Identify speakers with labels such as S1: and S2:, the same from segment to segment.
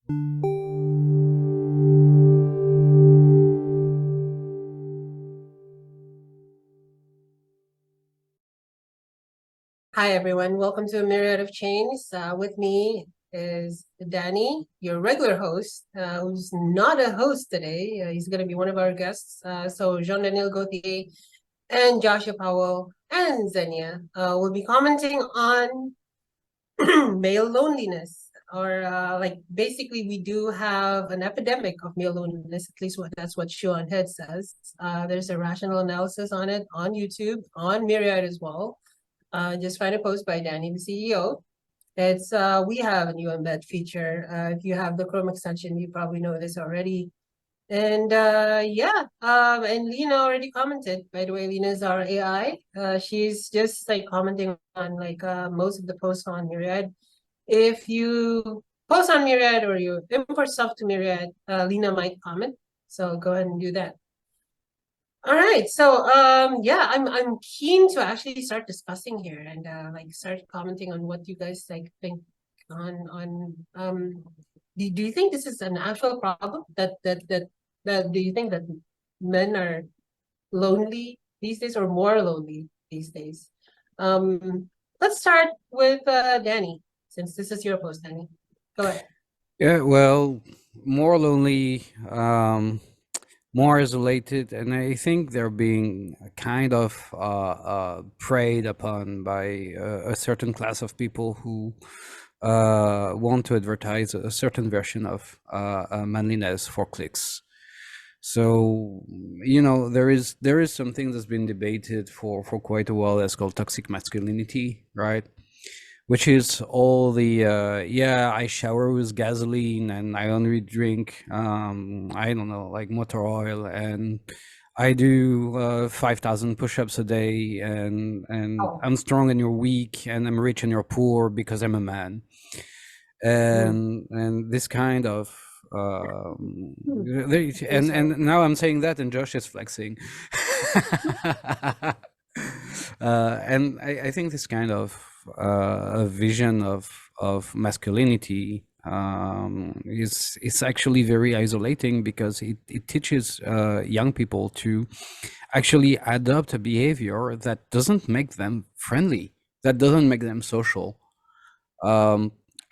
S1: Hi, everyone. Welcome to Myriad of Chains. With me is Danny, your regular host, who's not a host today. He's going to be one of our guests. So Jean-Daniel Gauthier and Joshua Powell and Zenia will be commenting on male loneliness. Or like basically, we do have an epidemic of male loneliness. At least that's what Sean Head says. There's a rational analysis on it on YouTube, on Myriad as well. Just find a post by Danny, the CEO. It's we have a new embed feature. If you have the Chrome extension, you probably know this already. And and Lena already commented. By the way, Lena is our AI. She's just like commenting on like most of the posts on Myriad. If you post on Myriad or you import stuff to Myriad, Lena might comment. So go ahead and do that. All right, so yeah, I'm keen to actually start discussing here and like start commenting on what you guys like think on do you think this is an actual problem that do you think that men are lonely these days or more lonely these days? Let's start with Danny, since this is your post, Danny. Go ahead.
S2: Yeah, well, more lonely, more isolated, and I think they're being kind of preyed upon by a certain class of people who want to advertise a certain version of manliness for clicks. So, you know, there is something that's been debated for quite a while that's called toxic masculinity, right? Which is all the I shower with gasoline and I only drink I don't know, like motor oil, and I do 5,000 push-ups a day, and I'm strong and you're weak, and I'm rich and you're poor because I'm a man, and this kind of and now I'm saying that and Josh is flexing. And I think this kind of a vision of masculinity is actually very isolating, because it teaches young people to actually adopt a behavior that doesn't make them friendly, that doesn't make them social.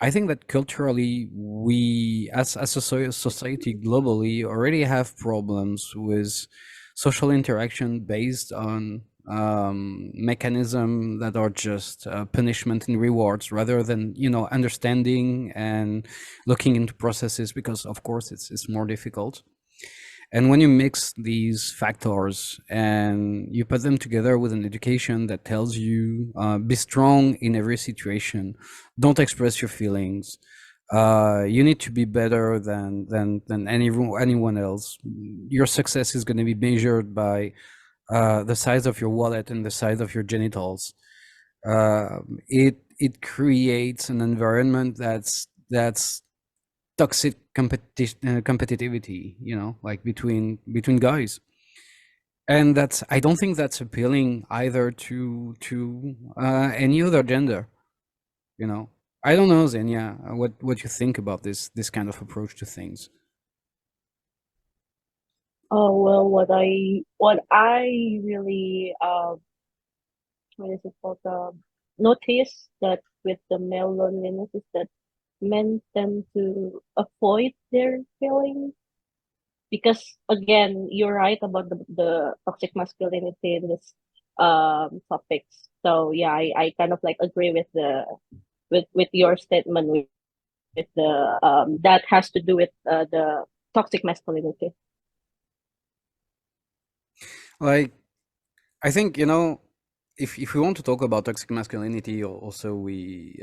S2: I think that culturally, we as a society globally already have problems with social interaction based on mechanism that are just punishment and rewards, rather than, you know, understanding and looking into processes, because of course it's more difficult. And when you mix these factors and you put them together with an education that tells you be strong in every situation, don't express your feelings, you need to be better than anyone else, your success is going to be measured by the size of your wallet and the size of your genitals. It creates an environment that's toxic competitivity, you know, like between guys, and that's, I don't think that's appealing either to any other gender, you know. I don't know, Zenia, what you think about this kind of approach to things.
S3: Oh well, what I really what is it called, notice that with the male loneliness is that men tend to avoid their feelings, because again, you're right about the toxic masculinity in this topics. So yeah, I kind of like agree with the with your statement with the that has to do with the toxic masculinity.
S2: Like, I think, you know, if we want to talk about toxic masculinity, also we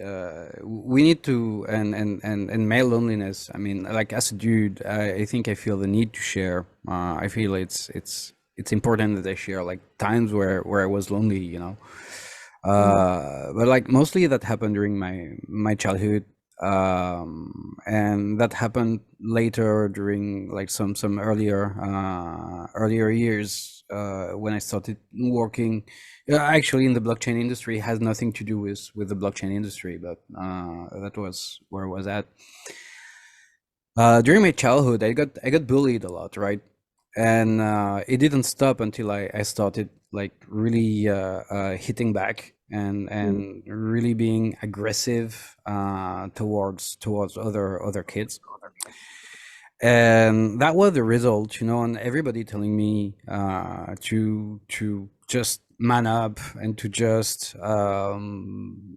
S2: need to, and male loneliness, I mean, like, as a dude, I think I feel the need to share. I feel it's important that I share, like, times where I was lonely, you know. But like, mostly that happened during my childhood, and that happened later during like some earlier years, when I started working actually in the blockchain industry. It has nothing to do with the blockchain industry, but that was where I was at. During my childhood, I got bullied a lot, right? And it didn't stop until I started like really hitting back and really being aggressive towards other kids. And that was the result, and everybody telling me to just man up and to just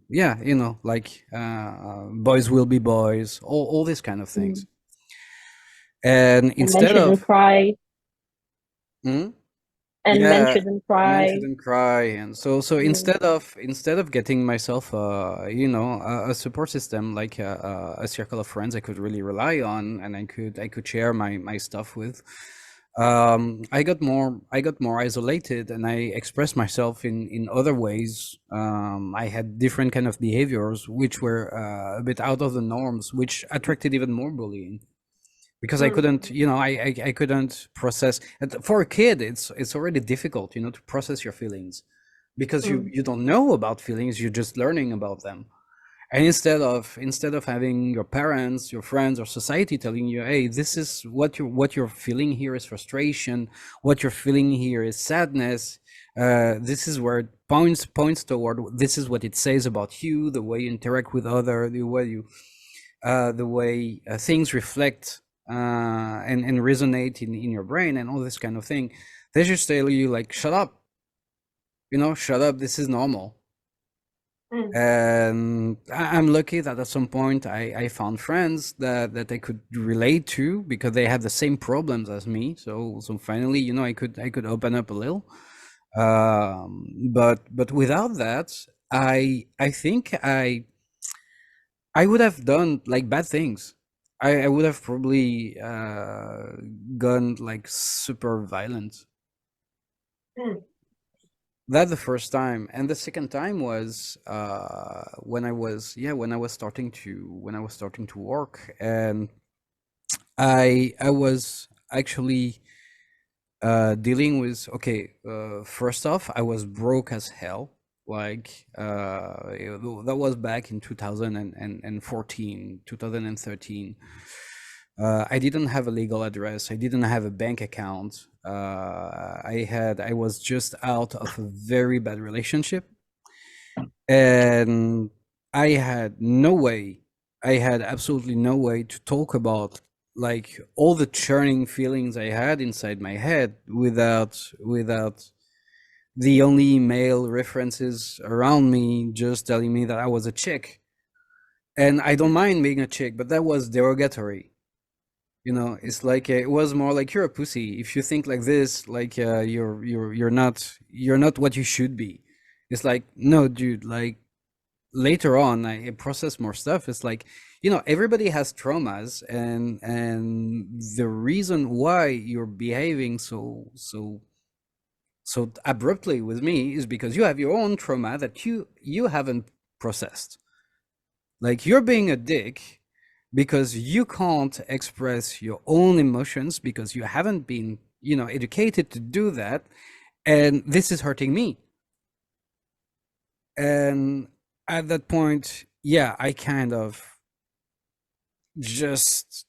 S2: yeah, like boys will be boys, all these kind of things.
S3: Mm.
S2: And
S3: And men
S2: instead
S3: shouldn't
S2: of
S3: cry.
S2: Hmm?
S3: And men
S2: Yeah,
S3: shouldn't
S2: men
S3: cry.
S2: shouldn't cry, and so
S3: Mm.
S2: instead of getting myself a support system, like a circle of friends I could really rely on, and I could share my stuff with, I got more isolated, and I expressed myself in other ways. I had different kind of behaviors which were a bit out of the norms, which attracted even more bullying, because I
S1: Mm,
S2: couldn't, I couldn't process. And for a kid, it's already difficult, to process your feelings, because you
S1: mm,
S2: you don't know about feelings, you're just learning about them. And instead of having your parents, your friends, or society telling you, hey, this is what you're feeling here is frustration, what you're feeling here is sadness, this is where it points toward, this is what it says about you, the way you interact with other, the way things reflect and resonate in your brain, and all this kind of thing. They just tell you like, shut up, shut up, this is normal.
S1: mm,
S2: And I'm lucky that at some point I found friends that I could relate to, because they had the same problems as me. So finally, I could open up a little. But without that, I think I would have done like bad things. I would have probably gone like super violent.
S1: mm,
S2: That the first time, and the second time was when I was starting to work, and I was actually dealing with, okay, first off, I was broke as hell. Like that was back in 2014, 2013. I didn't have a legal address. I didn't have a bank account. I was just out of a very bad relationship, and I had no way. I had absolutely no way to talk about like all the churning feelings I had inside my head without the only male references around me just telling me that I was a chick. And I don't mind being a chick, but that was derogatory. It's like it was more like, you're a pussy if you think like this, like you're not what you should be. It's like, no, dude, like later on I process more stuff. It's like, everybody has traumas, and the reason why you're behaving so abruptly with me is because you have your own trauma that you haven't processed. Like, you're being a dick because you can't express your own emotions, because you haven't been, educated to do that, and this is hurting me. And at that point, yeah, I kind of just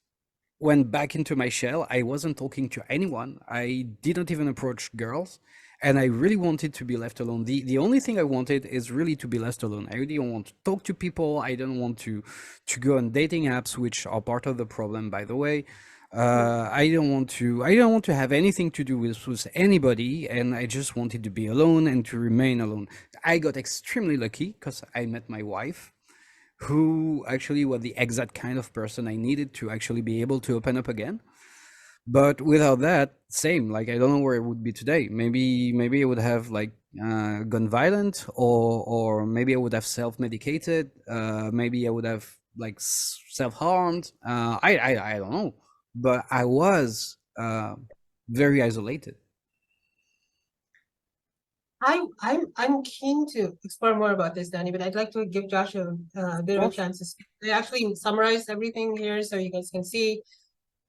S2: went back into my shell. I wasn't talking to anyone. I didn't even approach girls. And I really wanted to be left alone. The only thing I wanted is really to be left alone. I really don't want to talk to people. I don't want to go on dating apps, which are part of the problem, by the way.
S1: mm.
S2: I don't want to have anything to do with anybody, and I just wanted to be alone and to remain alone. I got extremely lucky because I met my wife, who actually was the exact kind of person I needed to actually be able to open up again. But without that, same. Like, I don't know where it would be today. Maybe I would have like gone violent, or maybe I would have self-medicated. Maybe I would have like self-harmed. I don't know. But I was very isolated.
S1: I'm keen to explore more about this, Danny, but I'd like to give Josh a
S2: Of
S1: bit of a
S2: course.
S1: chance to speak. I actually summarized everything here so you guys can see.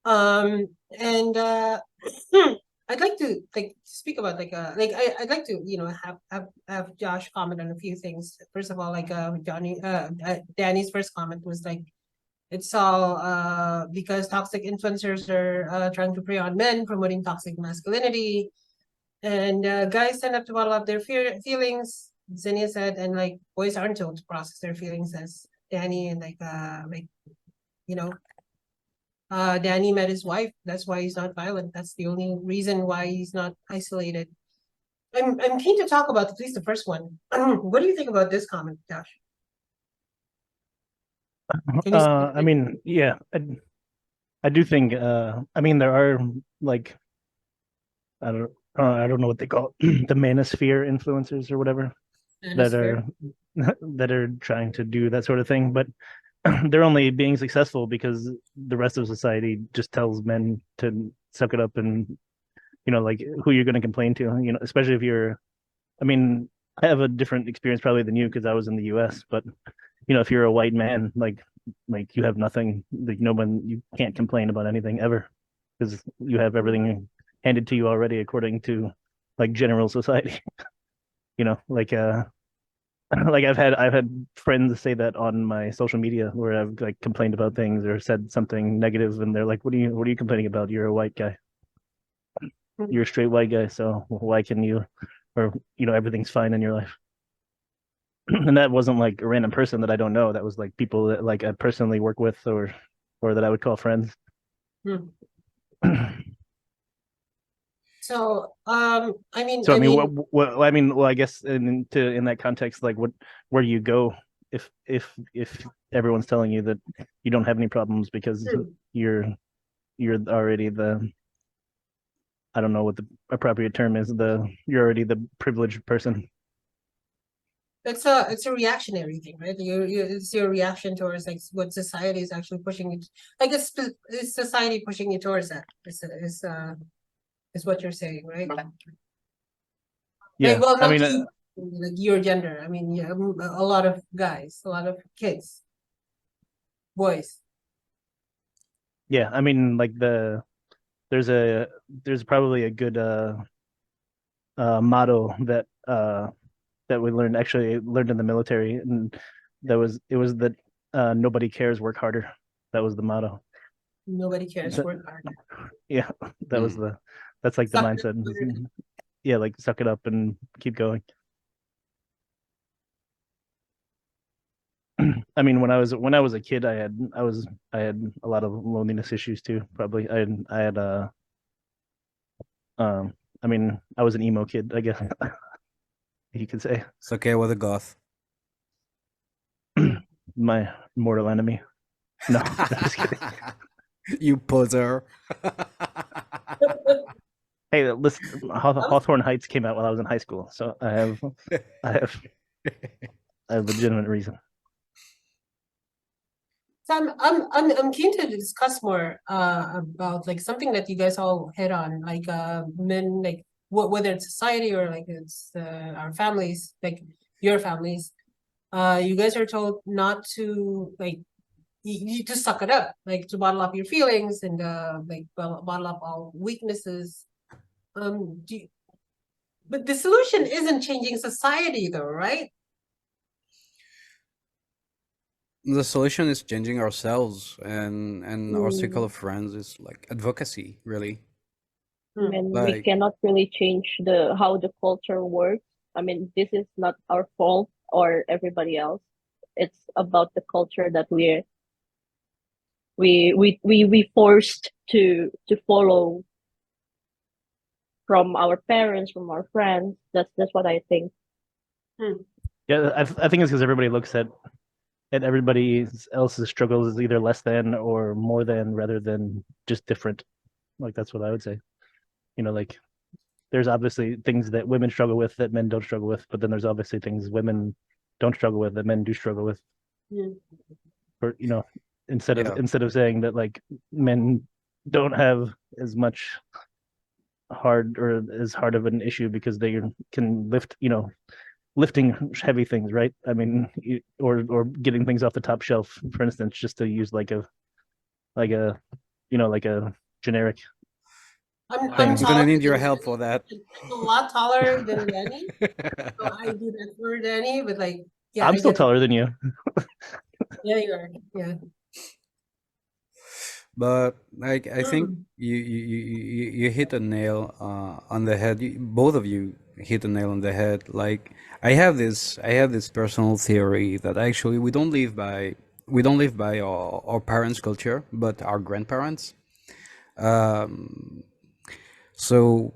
S1: And I'd like to like speak about I'd like to have Josh comment on a few things. First of all, like Danny's first comment was like It's all because toxic influencers are trying to prey on men, promoting toxic masculinity, and guys tend up to bottle up their feelings. Zenia said, and like boys aren't told to process their feelings, as Danny and like you know, Danny met his wife. That's why he's not violent. That's the only reason why he's not isolated. I'm keen to talk about at least the first one. What do you think about this comment, Josh? Can you
S4: I mean, yeah, I do think. I mean, there are like I don't know what they call it, the manosphere influencers or whatever that
S1: Manosphere?
S4: are that are trying to do that sort of thing, but they're only being successful because the rest of society just tells men to suck it up and like who you're going to complain to, especially if you're. I mean, I have a different experience probably than you because I was in the U.S., but if you're a white man, like you have nothing, like no one, you can't complain about anything ever because you have everything handed to you already according to like general society. Like like I've had friends say that on my social media where I've like complained about things or said something negative, and they're like, what are you complaining about? You're a white guy. You're a straight white guy, so why can you, or everything's fine in your life. And that wasn't like a random person that I don't know. That was like people that like I personally work with or that I would call friends.
S1: Hmm. So, I mean,
S4: So I mean, well, I guess in that context, like, where do you go if everyone's telling you that you don't have any problems because you're already the, I don't know what the appropriate term is, you're already the privileged person.
S1: it's a reactionary thing, right? It's your reaction towards like what society is actually pushing you. I guess is society pushing you towards that? Is what you're saying, right?
S4: Yeah,
S1: Like, well,
S4: I
S1: not
S4: mean,
S1: you, like your gender. I mean, yeah, a lot of guys, a lot of kids, boys.
S4: yeah, I mean, like there's probably a good motto that we learned in the military, and it was that nobody cares, work harder. That was the motto.
S1: Nobody cares.
S4: So,
S1: Work hard.
S4: yeah, that's like the
S1: Suck it
S4: mindset.
S1: up.
S4: Yeah, like suck it up and keep going. I mean, when I was a kid, I had a lot of loneliness issues too. Probably I had um I mean, I was an emo kid, I guess you could say.
S2: It's okay with a goth.
S4: My mortal enemy. No, I'm just kidding.
S2: You poser.
S4: Hey, listen, Hawthorne Heights came out while I was in high school, so I have a legitimate reason.
S1: So I'm keen to discuss more about like something that you guys all hit on, like men, like whether it's society or like it's our families, like your families. You guys are told not to like you to suck it up, like to bottle up your feelings and like bottle up all weaknesses. Do you, but the solution isn't changing society though, right?
S2: The solution is changing ourselves, and our circle
S3: Mm.
S2: of friends is like advocacy, really.
S3: I mean, we
S2: Like,
S3: cannot really change how the culture works. I mean, this is not our fault or everybody else. It's about the culture that we forced to follow from our parents, from our friends. That's what I think.
S4: Yeah, I think it's because everybody looks at everybody else's struggles as either less than or more than rather than just different. Like that's what I would say. Like there's obviously things that women struggle with that men don't struggle with, but then there's obviously things women don't struggle with that men do struggle with.
S1: Mm.
S4: Or instead of
S2: yeah,
S4: saying that like men don't have as much hard or as hard of an issue because they can lift, lifting heavy things, right? I mean, or getting things off the top shelf, for instance, just to use like a like a generic
S1: I'm
S4: thing.
S2: I'm gonna
S1: taller
S2: need your
S1: than
S2: help for
S1: Danny.
S2: that.
S1: I'm a lot taller than Danny. So I do that for Danny, but like, yeah,
S4: I'm
S1: I
S4: still
S1: get it.
S4: taller than you.
S1: Yeah, you are. Yeah.
S2: But like I think you hit a nail on the head. Both of you hit a nail on the head. Like I have this personal theory that actually we don't live by our parents' culture, but our grandparents. Um, so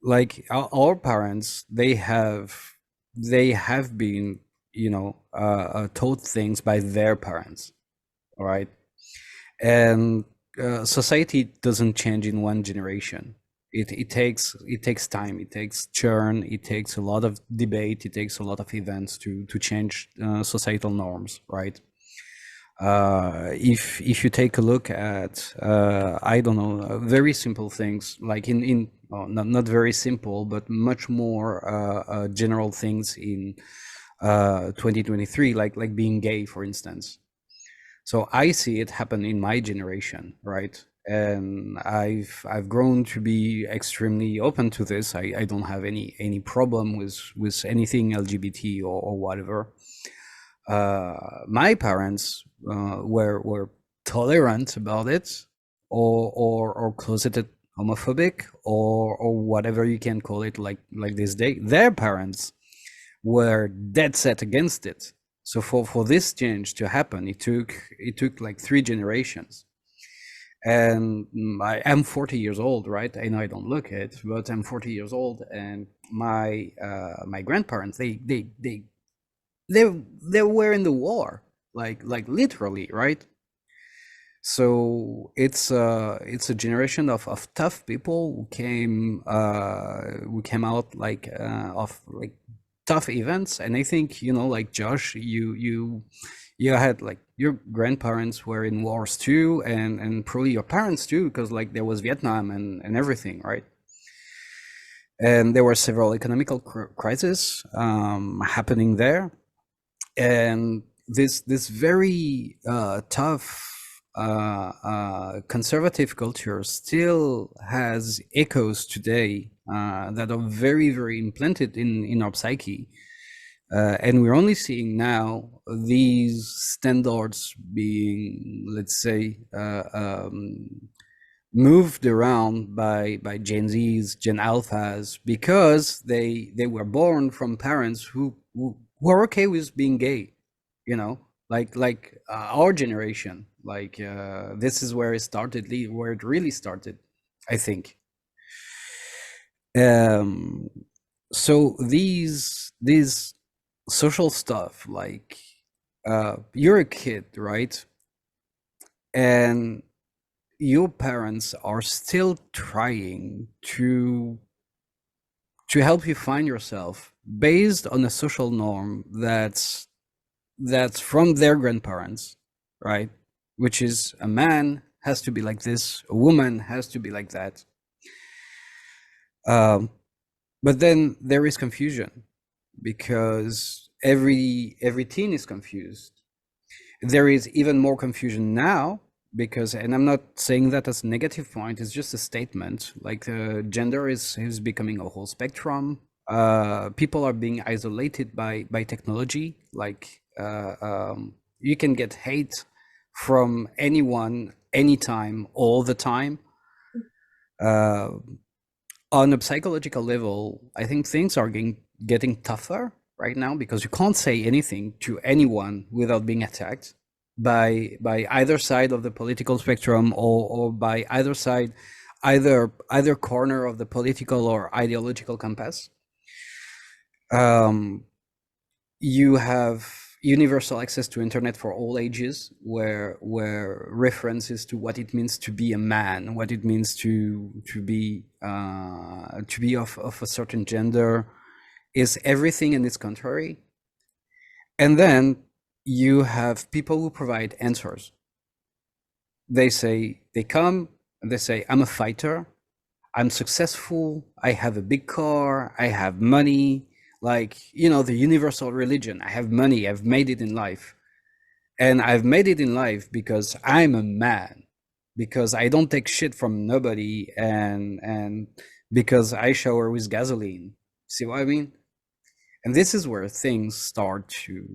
S2: like our parents, they have been taught things by their parents, all right? And society doesn't change in one generation. It takes time, it takes churn, it takes a lot of debate, it takes a lot of events to change societal norms, right? If you take a look at I don't know, very simple things, like in not very simple but much more general things in 2023, like being gay, for instance. So I see it happen in my generation, right? And I've grown to be extremely open to this. I don't have any problem with anything LGBT or whatever. My parents were tolerant about it, or closeted homophobic, or whatever you can call it, like this day. Their parents were dead set against it. So for this change to happen, it took like 3 generations. And I am 40 years old, right? I know I don't look it, but I'm 40 years old, and my grandparents, they were in the war, like literally, right? So it's a generation of tough people who came out like of like tough events. And I think, like Josh, you had like your grandparents were in wars too, and probably your parents too, because like there was Vietnam and everything, right? And there were several economical crises happening there. And this very tough conservative culture still has echoes today that are very, very implanted in our psyche. And we're only seeing now these standards being, let's say, moved around by Gen Zs, Gen Alphas, because they were born from parents who are okay with being gay, like our generation. Like this is where it started, where it really started, I think. Um, so these social stuff, like you're a kid, right? And your parents are still trying to help you find yourself based on a social norm that's from their grandparents, right? Which is a man has to be like this, a woman has to be like that. But then there is confusion, because every teen is confused. There is even more confusion now because, and I'm not saying that as a negative point, it's just a statement. Like gender is becoming a whole spectrum. People are being isolated by technology. Like you can get hate from anyone, anytime, all the time. On a psychological level, I think things are getting tougher right now, because you can't say anything to anyone without being attacked by either side of the political spectrum, or by either side, either corner of the political or ideological compass. You have universal access to internet for all ages, where references to what it means to be a man, what it means to be of a certain gender, is everything and its contrary. And then you have people who provide answers. They come and they say, I'm a fighter, I'm successful, I have a big car, I have money, like, the universal religion. I have money, I've made it in life. And I've made it in life because I'm a man, because I don't take shit from nobody, and because I shower with gasoline. See what I mean? And this is where things start to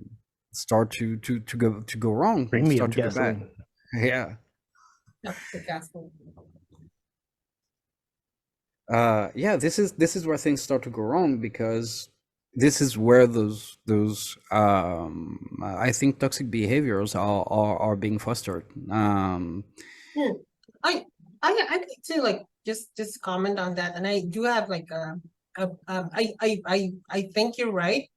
S2: go wrong,
S4: Bring me
S2: start
S4: up
S2: to go bad.
S4: gasoline.
S2: Yeah.
S1: Toxic castle.
S2: Yeah, this is where things start to go wrong, because this is where those I think toxic behaviors are being fostered.
S1: Hmm. I I'd like to like just comment on that, and I do have like I think you're right.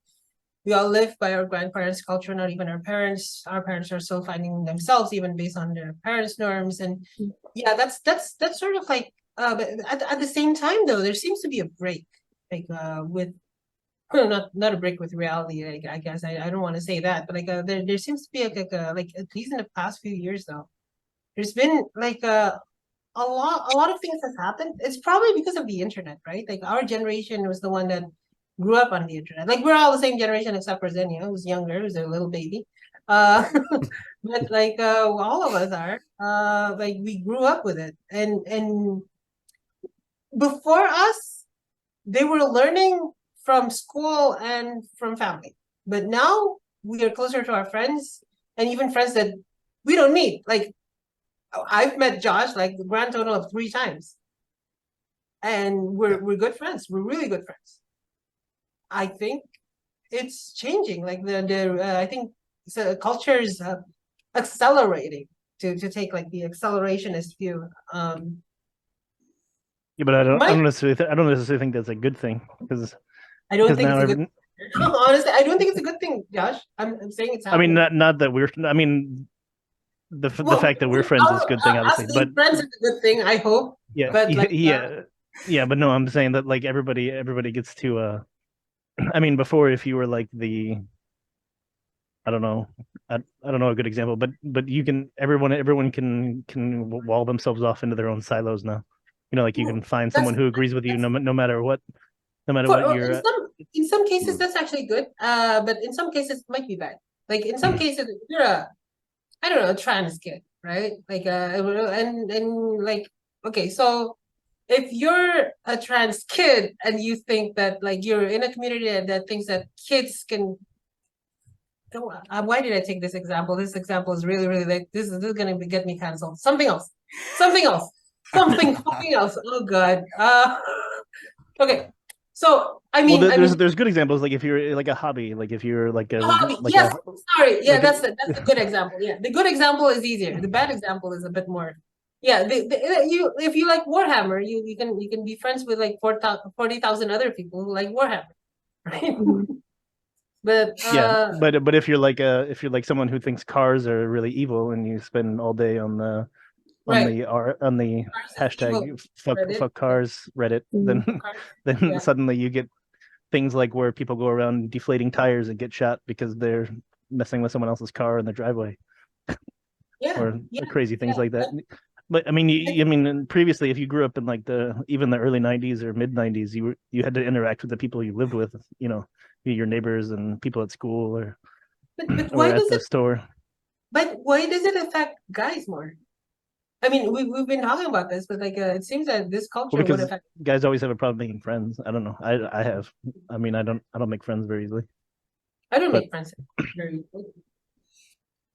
S1: We all live by our grandparents' culture, not even our parents. Our parents are still finding themselves even based on their parents' norms, and yeah, that's sort of like. But at the same time, though, there seems to be a break, like with well, not a break with reality. Like I guess I don't want to say that, but like there seems to be like at least in the past few years though, there's been like a lot of things has happened. It's probably because of the internet, right? Like our generation was the one that grew up on the internet. Like we're all the same generation except for Zenia, who's younger, who's a little baby. Uh, but like all of us are. Like we grew up with it, and before us, they were learning from school and from family. But now we are closer to our friends and even friends that we don't meet. Like I've met Josh like the grand total of 3 times, and we're good friends. We're really good friends. I think it's changing. Like the I think culture is accelerating to take like the accelerationist view.
S4: Yeah, but I
S1: My
S4: don't necessarily I don't necessarily think that's a good thing, because
S1: I don't think
S4: now
S1: it's a good. Honestly, I don't think it's a good thing, Josh. I'm saying it's
S4: I mean,
S1: happening.
S4: not that we're, I mean, the
S1: Well,
S4: fact that we're friends is a good thing,
S1: us
S4: obviously, but
S1: being friends is a good thing, I hope.
S4: yeah,
S1: But like,
S4: yeah, but no, I'm saying that like everybody gets to I mean, before, if you were like the, I don't know, I don't know a good example, but you can, everyone can wall themselves off into their own silos now. You know, like you can find
S1: that's
S4: someone who agrees with you,
S1: that's
S4: no matter what,
S1: for
S4: you're.
S1: in some cases that's actually good. But in some cases it might be bad. Like in some cases, if you're a I don't know, a trans kid, right? Like and like okay, so if you're a trans kid and you think that like you're in a community that thinks that kids can why did I take this example? This example is really, really like this is gonna get me canceled. Something else. Something else. Something fucking else. Oh god. Okay. So
S4: Well,
S1: I mean
S4: there's good examples, like if you're like a hobby, like if you're like a
S1: hobby.
S4: like
S1: Yes,
S4: a
S1: sorry. Yeah,
S4: like a,
S1: that's a good example. Yeah. The good example is easier. The bad example is a bit more. Yeah, you if you like Warhammer, you can be friends with like 40,000 other people who like Warhammer, right? But
S4: yeah, but if you're like if you're like someone who thinks cars are really evil and you spend all day on the
S1: right.
S4: on the
S1: Cars is evil.
S4: hashtag
S1: Reddit.
S4: fuck cars Reddit, then
S1: Cars,
S4: then
S1: yeah.
S4: suddenly you get things like where people go around deflating tires and get shot because they're messing with someone else's car in their driveway,
S1: Yeah.
S4: or
S1: Yeah.
S4: crazy things
S1: Yeah.
S4: like that. But I mean, I mean, previously, if you grew up in like even the early '90s or mid '90s, you had to interact with the people you lived with, you know, your neighbors and people at school
S1: But
S4: or
S1: why
S4: at
S1: does
S4: the
S1: it
S4: store.
S1: but why does it affect guys more? I mean, we've been talking about this, but like it seems that this
S4: Well,
S1: culture would
S4: because
S1: affect.
S4: guys always have a problem making friends. I don't know. I have. I mean, I don't make friends very easily.
S1: I don't
S4: But
S1: make friends very easily.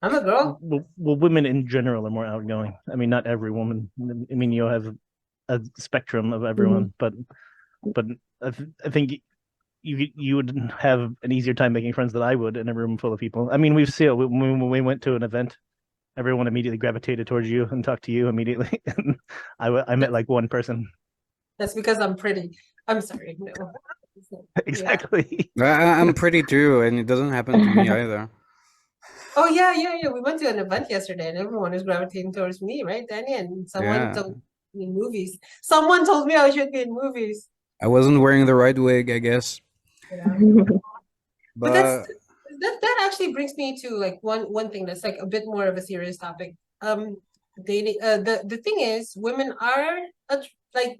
S1: I'm a girl.
S4: well, women in general are more outgoing. I mean, not every woman. I mean, you'll have a spectrum of everyone, but I think you would have an easier time making friends than I would in a room full of people. I mean, we've seen when we went to an event, everyone immediately gravitated towards you and talked to you immediately. And I met like one person.
S1: That's because I'm pretty. I'm sorry. No. Yeah.
S4: Exactly.
S2: I'm pretty too, and it doesn't happen to me either.
S1: Oh yeah, yeah, yeah. We went to an event yesterday, and everyone was gravitating towards me, right, Danny? And someone
S2: Yeah,
S1: told me in movies. Someone told me I should be in movies.
S2: I wasn't wearing the right wig, I guess,
S1: Yeah. But
S2: but
S1: that actually brings me to like one thing that's like a bit more of a serious topic. Dating. The thing is, women are like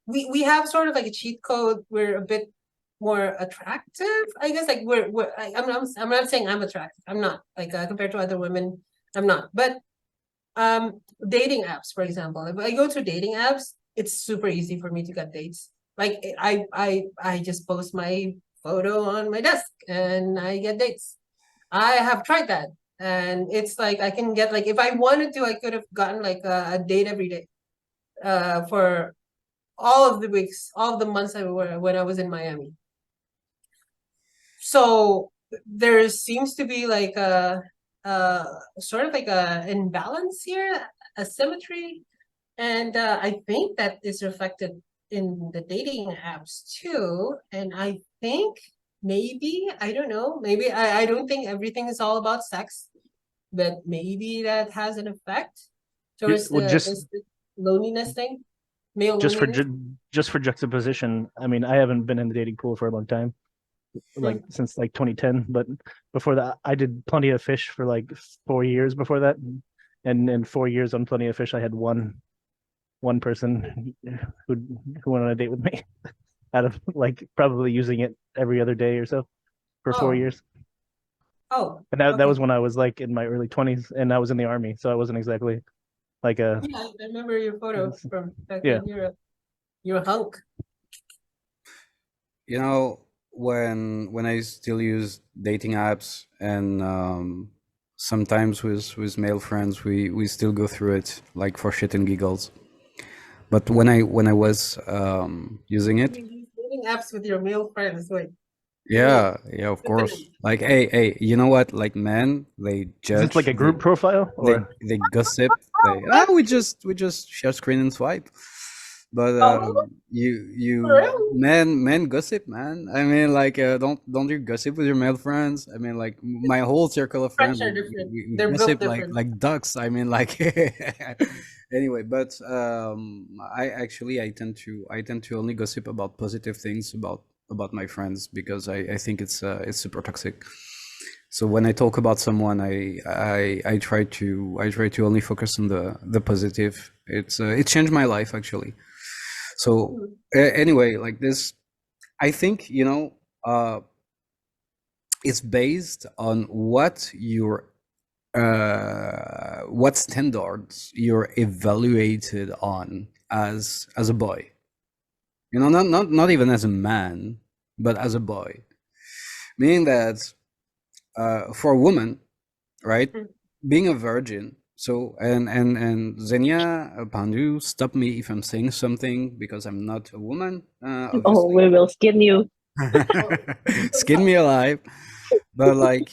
S1: we have sort of like a cheat code. We're a bit more attractive, I guess. Like I'm not saying I'm attractive. I'm not like compared to other women. I'm not. But dating apps, for example, if I go to dating apps, it's super easy for me to get dates. Like I just post my photo on my desk and I get dates. I have tried that and it's like I can get like if I wanted to, I could have gotten like a date every day, for all of the weeks, all of the months when I was in Miami. So there seems to be like a sort of like a imbalance here, asymmetry, and I think that is reflected in the dating apps too. And I think maybe, I don't know, maybe I don't think everything is all about sex, but maybe that has an effect towards
S4: Well,
S1: this loneliness thing, male loneliness.
S4: just for juxtaposition, I mean, I haven't been in the dating pool for a long time, like since like 2010. But before that, I did Plenty of Fish for like 4 years before that, and in 4 years on Plenty of Fish, I had one person who went on a date with me out of like probably using it every other day or so for 4 years.
S1: Oh,
S4: And that
S1: okay.
S4: was when I was like in my early 20s, and I was in the army, so I wasn't exactly like a
S1: Yeah, I remember your photo from back
S4: yeah.
S1: then. You're a hunk.
S2: You know, when I still use dating apps, and sometimes with male friends, we still go through it like for shit and giggles. But when I was using it,
S1: These dating apps with your male friends, wait.
S2: yeah, of course. Like, hey, you know what? Like, men, they
S4: Is this like
S2: judge,
S4: a group profile or
S2: they gossip, we just share screen and swipe. But
S1: Oh,
S2: you
S1: really?
S2: men gossip, man. I mean, like, don't you gossip with your male friends? I mean, like, my whole circle of friends,
S1: Friends are different.
S2: we
S1: They're built
S2: gossip like
S1: different.
S2: ducks. I mean, like, anyway. But I tend to only gossip about positive things about my friends, because I think it's super toxic. So when I talk about someone, I try to only focus on the positive. It changed my life, actually. So anyway, like this, I think, it's based on what standards you're evaluated on as a boy. Not even as a man, but as a boy. Meaning that for a woman, right, being a virgin. So and Zenia, Pandu, stop me if I'm saying something, because I'm not a woman,
S3: Oh,
S2: obviously.
S3: we will skin you.
S2: Skin me alive. But like,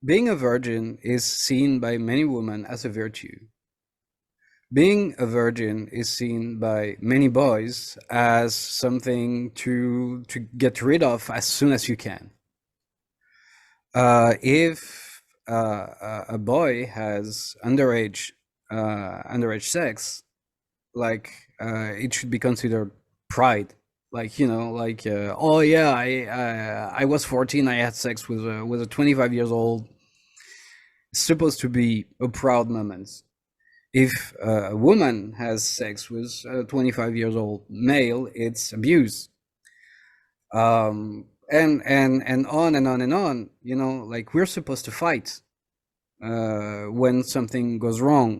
S2: being a virgin is seen by many women as a virtue. Being a virgin is seen by many boys as something to get rid of as soon as you can. If a boy has underage sex, like, it should be considered pride. Like, like, oh yeah, I was 14, I had sex with a 25 years old. It's supposed to be a proud moment. If a woman has sex with a 25 years old male, it's abuse. And on and on and on. Like, we're supposed to fight when something goes wrong.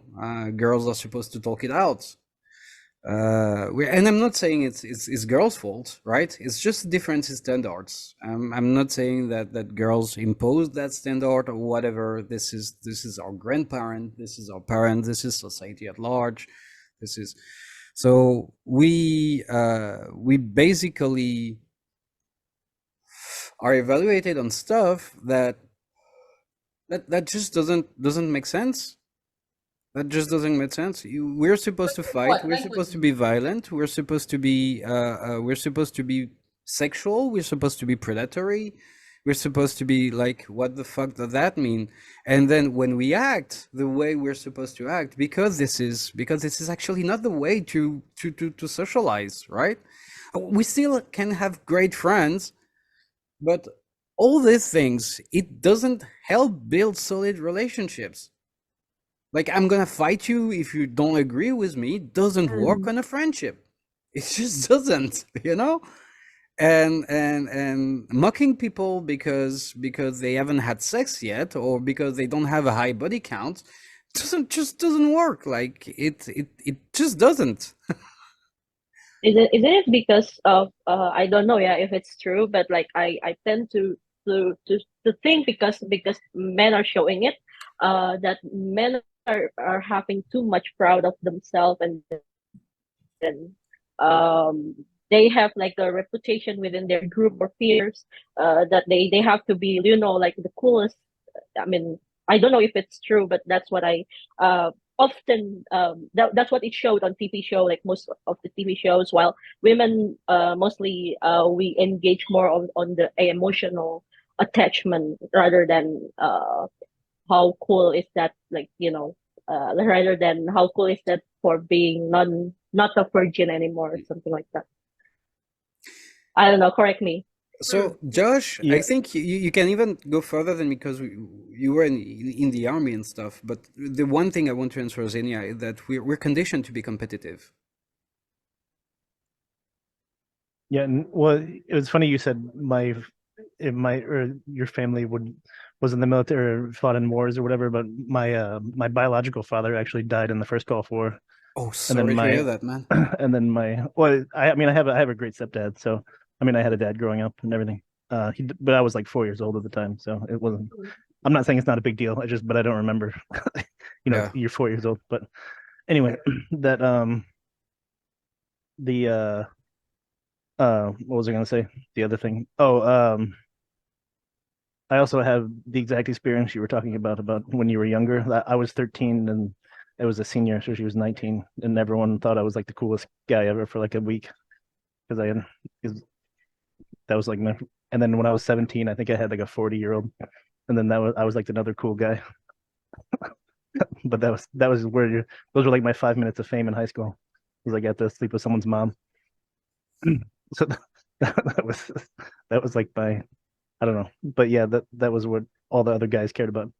S2: Girls are supposed to talk it out. And I'm not saying it's girls' fault, right? It's just different standards. I'm not saying that girls impose that standard or whatever. This is our grandparent. This is our parent. This is society at large. This is so we basically are evaluated on stuff that just doesn't make sense. That just doesn't make sense. We're supposed to fight.
S1: What?
S2: We're
S1: Like what?
S2: supposed to be violent. We're supposed to be sexual. We're supposed to be predatory. We're supposed to be like, what the fuck does that mean? And then when we act the way we're supposed to act, because this is actually not the way to socialize, right? We still can have great friends, but all these things, it doesn't help build solid relationships. Like, I'm gonna fight you if you don't agree with me. It doesn't work on a friendship. It just doesn't, and mocking people because they haven't had sex yet, or because they don't have a high body count, doesn't work. Like, it just doesn't.
S3: Isn't it because of I don't know, yeah, if it's true, but like I tend to to think, because men are showing it, that men are having too much proud of themselves, and then they have like a reputation within their group or peers, that they have to be, like the coolest. I mean, I don't know if it's true, but that's what I often, that's what it showed on TV show, like most of the TV shows. While women, mostly, we engage more on the emotional attachment, rather than how cool is that, like, rather than how cool is that for being not a virgin anymore, or something like that. I don't know. Correct me.
S2: So, Josh, I
S4: Yeah,
S2: think you can even go further than, because you were in the army and stuff. But the one thing I want to answer, Zenia, is that we're conditioned to be competitive.
S4: yeah. Well, it was funny you said or your family was in the military or fought in wars or whatever, but my biological father actually died in the first Gulf War,
S2: Oh,
S4: and then
S2: sorry to hear that, man.
S4: and then I mean, I have a great stepdad, so I mean, I had a dad growing up and everything. But I was like 4 years old at the time, so it wasn't. I'm not saying it's not a big deal. But I don't remember.
S2: Yeah.
S4: You're 4 years old, but anyway, that the what was I gonna say? The other thing. Oh, I also have the exact experience you were talking about when you were younger. I was 13 and it was a senior, so she was 19, and everyone thought I was like the coolest guy ever for like a week, because that was like my. And then when I was 17, I think I had like a 40-year-old, and then I was like another cool guy. But that was those were like my 5 minutes of fame in high school, was I got to sleep with someone's mom. So that was like my, I don't know, but yeah, that was what all the other guys cared about.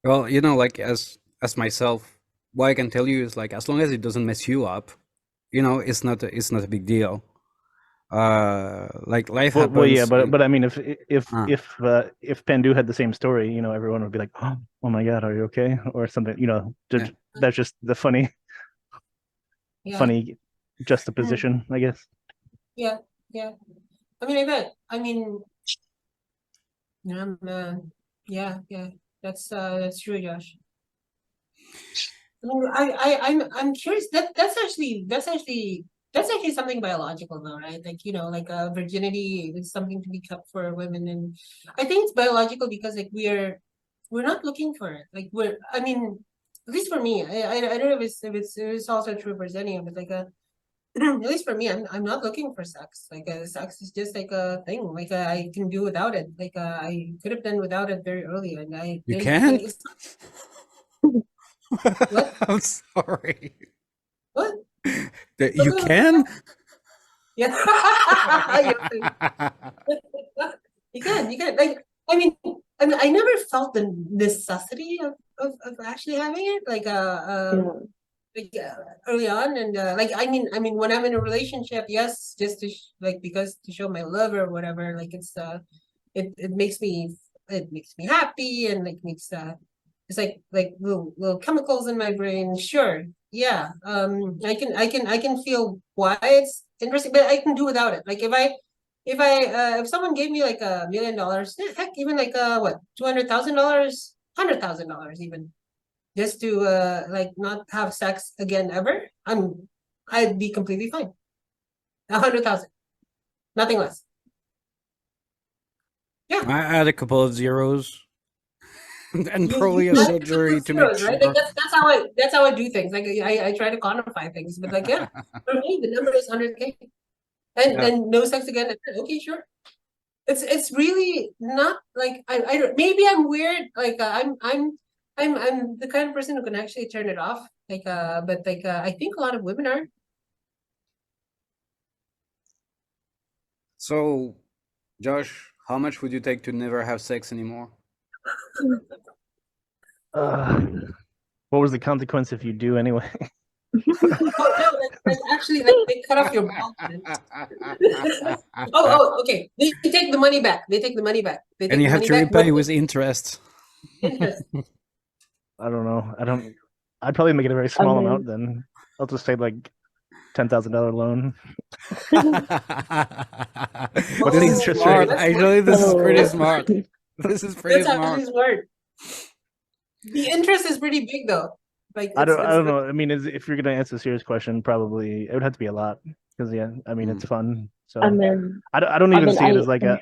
S2: Well, like as myself, what I can tell you is, like, as long as it doesn't mess you up, it's not a big deal. Like, life
S4: Well, yeah,
S2: happens.
S4: but I mean,
S2: Uh,
S4: if Pandu had the same story, everyone would be like, oh my God, are you okay, or something.
S2: yeah.
S4: That's just the funny
S1: Yeah.
S4: funny juxtaposition, I guess.
S1: Yeah. Yeah. I mean, I mean, yeah. That's true, Josh. I mean, I'm curious. That's actually something biological, though, right? Like, like virginity is something to be kept for women, and I think it's biological because, like, we're not looking for it. Like, I mean, at least for me, I don't know if it's also true for Zenia, but like at least for me, I'm not looking for sex. Like, sex is just like a thing. Like, I can do without it. Like, I could have done without it very early, and I
S2: You
S1: didn't. Like,
S2: can?
S1: it's what
S2: I'm sorry.
S1: what.
S2: That
S1: Go,
S2: you
S1: go, go.
S2: can?
S1: Yeah. You can. Like, I never felt the necessity of actually having it.
S3: Yeah.
S1: Like early on, and like, I mean, when I'm in a relationship, yes, just to like, because to show my love or whatever. Like, it makes me happy, and like makes it's like little chemicals in my brain. Sure, yeah. I can feel why it's interesting, but I can do without it. Like, if someone gave me like $1 million, heck, even like what, $200,000, $100,000 even, just to like not have sex again ever, I'd be completely fine. 100,000, nothing less. Yeah.
S2: I add a couple of zeros and
S1: You
S2: probably a
S1: add a couple
S2: surgery
S1: of
S2: to make
S1: zeros, right? Like,
S2: sure.
S1: that's how I do things. Like, I try to quantify things, but like, yeah, for me the number is 100K, and
S2: Yeah.
S1: and no sex again. Okay, sure. It's really not like, maybe I'm weird. Like, I'm the kind of person who can actually turn it off. Like, but like, I think a lot of women are.
S2: So, Josh, how much would you take to never have sex anymore?
S4: Uh, what was the consequence if you do anyway?
S1: Oh no, like actually, like, they cut off your balls, man. Okay. They take the money back. They take the money back. They
S2: And
S1: take
S2: you
S1: the
S2: have
S1: money
S2: to
S1: back.
S2: repay with interest.
S1: Interest.
S4: I don't know. I'd probably make it a very
S3: I
S4: small
S3: mean,
S4: amount then. I'll just say like $10,000 loan.
S1: Oh,
S2: This is
S4: interest
S2: smart.
S4: rate?
S1: that's
S2: Actually, this is pretty
S1: That's
S2: smart.
S1: smart.
S2: This is pretty
S1: That's actually
S2: smart.
S1: smart. The interest is pretty big though. Like
S4: I don't
S1: it's
S4: know. I mean, if you're gonna answer a serious question, probably it would have to be a lot because yeah, I mean it's fun. So
S3: I mean,
S4: I don't
S3: I
S4: even
S3: mean,
S4: see it as like a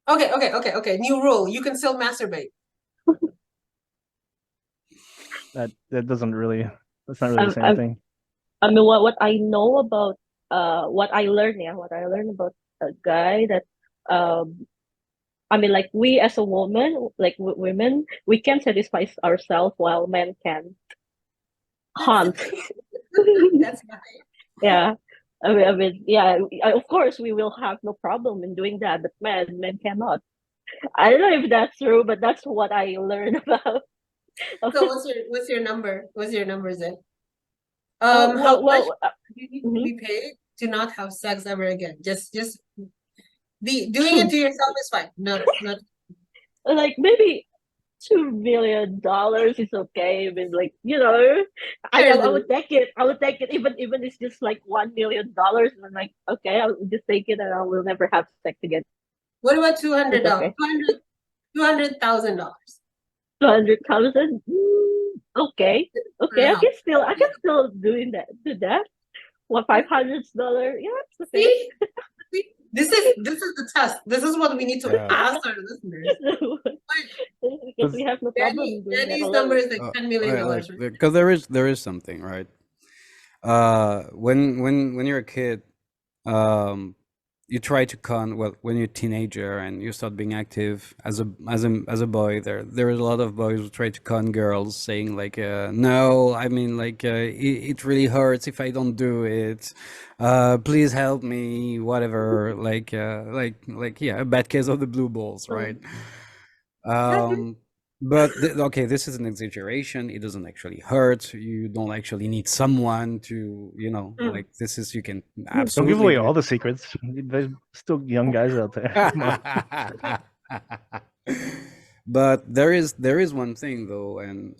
S1: okay. New rule. You can still masturbate.
S4: that doesn't really that's not really the same
S3: I,
S4: thing.
S3: I mean, what I know about what I learned, what I learned about a guy that I mean, like we as a woman, like women, we can satisfy ourselves while men can hunt.
S1: That's nice.
S3: Yeah. Yeah. Of course, we will have no problem in doing that, but men cannot. I don't know if that's true, but that's what I learned about.
S1: So what's your number? What's your number, Zen? How much
S3: Well,
S1: do you need to
S3: mhm.
S1: be paid to not have sex ever again? Just be doing it to yourself is fine. Not
S3: Like maybe $2 million is okay. I mean, like I would take it. I would take it even it's just like $1 million. And I'm like, okay, I'll just take it, and I will never have sex again.
S1: what about $200?
S3: It's okay.
S1: $200,000.
S3: 200,000. Okay,
S1: For a
S3: okay.
S1: house.
S3: I can still do that. What, $500? Yeah, it's okay.
S1: See? See? This is the test. This is what we need to
S2: Yeah.
S1: ask our listeners.
S3: Because we have no problem doing that
S1: Danny's
S3: alone.
S1: number is like $10 million, right?
S2: Because there is something, right? When you're a kid, you try to con, well, when you're a teenager and you start being active as a boy, there is a lot of boys who try to con girls, saying like, no, I mean, like, it really hurts if I don't do it, please help me, whatever, like yeah, a bad case of the blue balls, right? But okay, this is an exaggeration. It doesn't actually hurt. You don't actually need someone to, like, this is, you can
S4: Don't
S2: absolutely
S4: give away
S2: do
S4: all the secrets. There's still young guys out there. Come on.
S2: But there is one thing though, and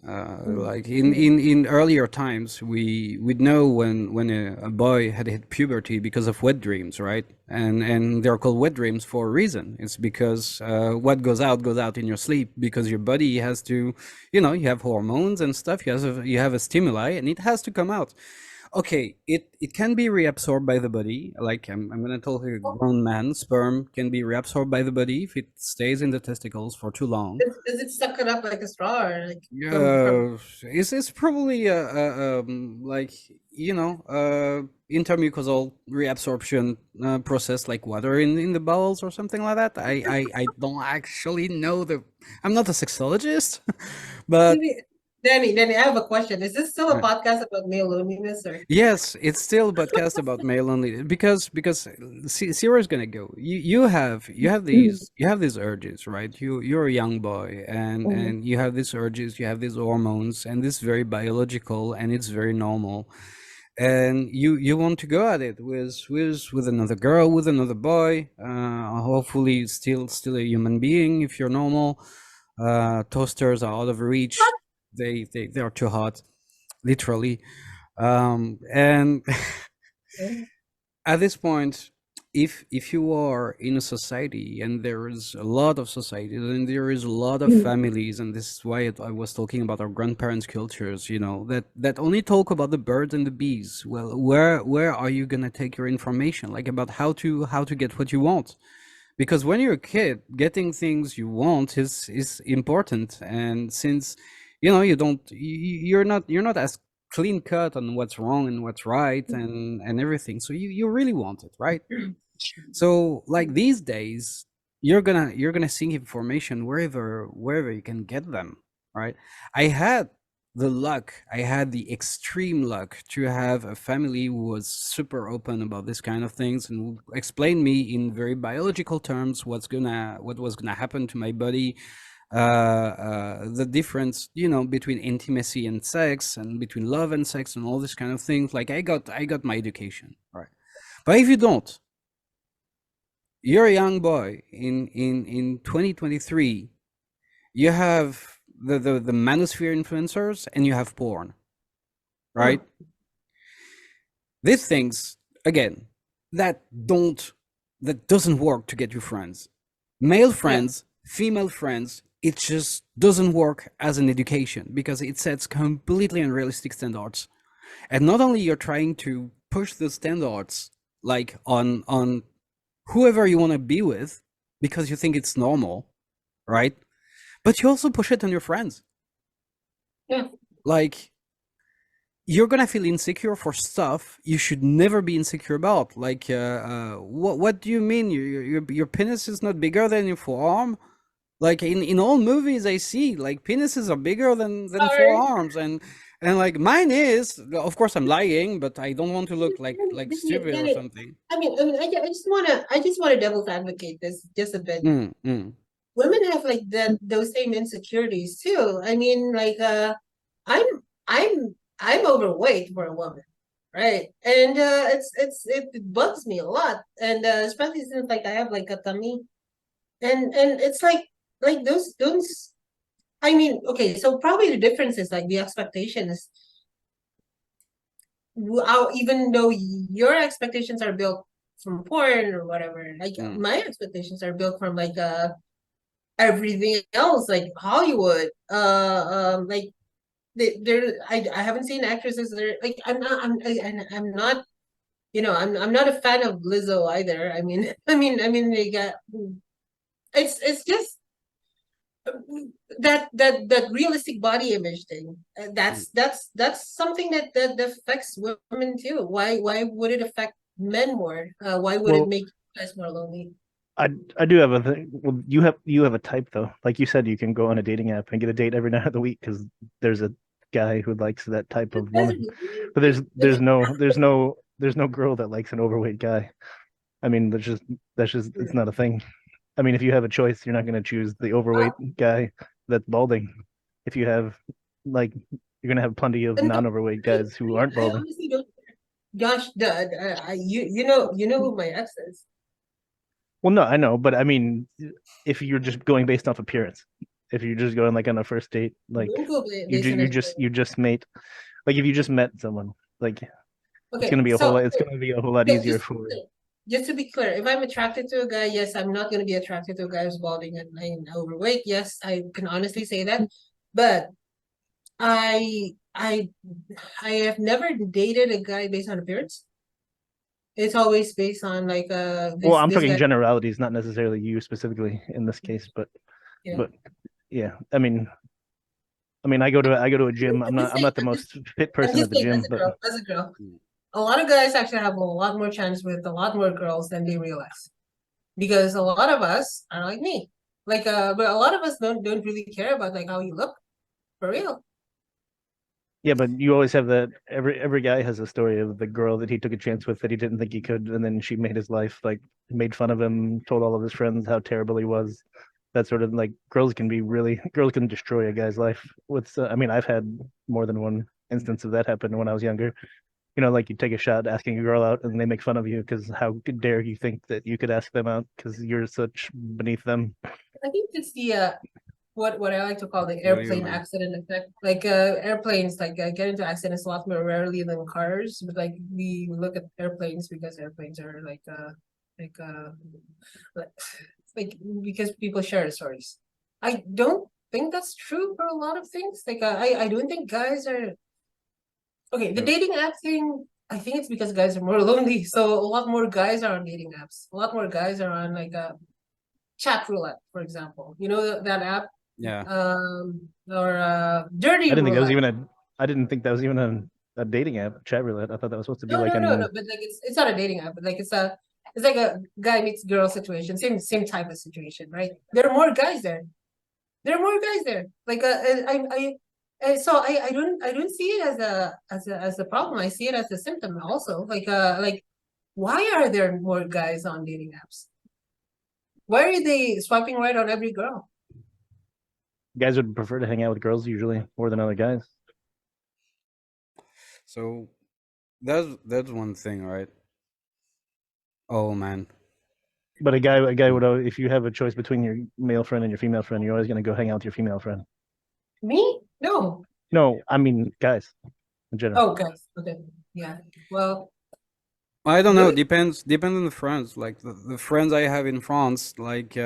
S2: like in earlier times, we'd know when a boy had hit puberty because of wet dreams, right? And they're called wet dreams for a reason. It's because what goes out in your sleep, because your body has to, you have hormones and stuff. You have a stimuli, and it has to come out. Okay, it can be reabsorbed by the body. Like I'm gonna tell you, a grown man, sperm can be reabsorbed by the body if it stays in the testicles for too long.
S1: Does it suck it up like a straw or like
S2: It's probably like intermucosal reabsorption process, like water in the bowels or something like that. I don't actually know I'm not a sexologist, but
S1: Danny, I have a question. Is this still a podcast about male loneliness or?
S2: yes, it's still a podcast about male loneliness because see where it's gonna go. You have these urges, right? You're a young boy, and you have these urges, you have these hormones, and this is very biological, and it's very normal. And you want to go at it with another girl, with another boy, hopefully still a human being if you're normal. Toasters are out of reach. They are too hot, literally. And at this point, if you are in a society, and there is a lot of societies, and there is a lot of families, and this is why I was talking about our grandparents' cultures, that only talk about the birds and the bees. Well, where are you gonna take your information, like, about how to get what you want? Because when you're a kid, getting things you want is important, and since you're not as clean cut on what's wrong and what's right and everything, so you really want it, right? So like these days, you're gonna seek information wherever you can get them, right? I had the extreme luck to have a family who was super open about this kind of things and would explain me in very biological terms what was gonna happen to my body, the difference between intimacy and sex, and between love and sex, and all this kind of things. Like I got my education, right? But if you don't, you're a young boy in 2023, you have the manosphere influencers, and you have porn, right? these things, again, that doesn't work to get you friends. Male friends, female friends, it just doesn't work as an education because it sets completely unrealistic standards. And not only you're trying to push the standards like on whoever you want to be with because you think it's normal, right? But you also push it on your friends.
S1: Yeah.
S2: Like, you're gonna feel insecure for stuff you should never be insecure about. Like, what do you mean? Your penis is not bigger than your forearm? Like in all movies I see, like penises are bigger than
S1: Sorry.
S2: forearms, and like mine is. Of course, I'm lying, but I don't want to look like stupid or something.
S1: I just wanna devil's advocate this just a bit. Women have like those same insecurities too. I mean, like I'm I'm overweight for a woman, right? And it bugs me a lot. And especially since like I have like a tummy. And it's like those I mean, okay, so probably the difference is like the expectation is even though your expectations are built from porn or whatever, like my expectations are built from like everything else, like Hollywood. Like I haven't seen actresses that are like I'm not, you know, I'm not a fan of Lizzo either. I mean, I mean they got it's just that realistic body image thing. That's something that affects women too. Why would it affect men more? Why would it make you guys more lonely?
S4: I do have a thing. Well, you have a type though. Like you said, you can go on a dating app and get a date every night of the week because there's a guy who likes that type of woman. But there's no girl that likes an overweight guy. I mean, that's just it's not a thing. I mean, if you have a choice, you're not going to choose the overweight guy that's balding. If you have like, you're going to have plenty of non-overweight guys who aren't
S1: I
S4: balding.
S1: honestly don't. Josh, you know who my ex is.
S4: Well, no, I know, but I mean, if you're just going based off appearance, if you're just going like on a first date, like
S1: Don't go based on appearance.
S4: you just made, like if you just met someone, like it's
S1: Okay,
S4: gonna be a whole
S1: so
S4: lot, it's gonna be a whole lot
S1: so
S4: easier for.
S1: just to be clear, if I'm attracted to a guy, yes, I'm not going to be attracted to a guy who's balding and overweight. Yes, I can honestly say that. But I I I have never dated a guy based on appearance. It's always based on like
S4: Well, I'm
S1: this
S4: talking
S1: guy.
S4: generalities, not necessarily you specifically in this case,
S1: Yeah.
S4: but yeah, I mean, I go to a gym. I'm not the most fit
S1: I'm
S4: person at
S1: just
S4: the
S1: saying,
S4: gym, but
S1: as a girl, a lot of guys actually have a lot more chance with a lot more girls than they realize. Because a lot of us are like me. Like but a lot of us don't really care about like how you look for real.
S4: yeah, but you always have that. Every guy has a story of the girl that he took a chance with that he didn't think he could, and then she made his life, like made fun of him, told all of his friends how terrible he was. That sort of like girls can destroy a guy's life with. I mean, I've had more than one instance of that happen when I was younger. You know, like you take a shot asking a girl out, and they make fun of you because how dare you think that you could ask them out because you're such beneath them.
S1: I think it's the what I like to call the
S2: No, you're
S1: airplane
S2: right.
S1: accident effect. Like airplanes like get into accidents a lot more rarely than cars, but like we look at airplanes because airplanes are like uh like, like because people share stories. I don't think that's true for a lot of things. Like I don't think guys are okay. The
S2: No.
S1: dating app thing, I think it's because guys are more lonely. So a lot more guys are on dating apps. A lot more guys are on like chat roulette, for example. You know that app?
S2: Yeah.
S1: Or dirty
S4: I didn't think that was
S1: roulette.
S4: even a. I didn't think that was even a dating app, chat roulette. I thought that was supposed to be
S1: No,
S4: like
S1: no, no, no.
S4: an.
S1: But like it's not a dating app, but like it's like a guy meets girl situation. Same type of situation, right? There are more guys there. There are more guys there. Like so I don't see it as a problem. I see it as a symptom also. Like why are there more guys on dating apps? Why are they swiping right on every girl?
S4: Guys would prefer to hang out with girls usually more than other guys.
S2: So that's one thing, right? Oh man.
S4: But a guy would if you have a choice between your male friend and your female friend, you're always going to go hang out with your female friend.
S1: Me? No.
S4: No, I mean guys in general.
S1: Oh, guys. Okay. Yeah. Well,
S2: I don't know.
S1: Really?
S2: Depends on the friends. Like the friends I have in France, like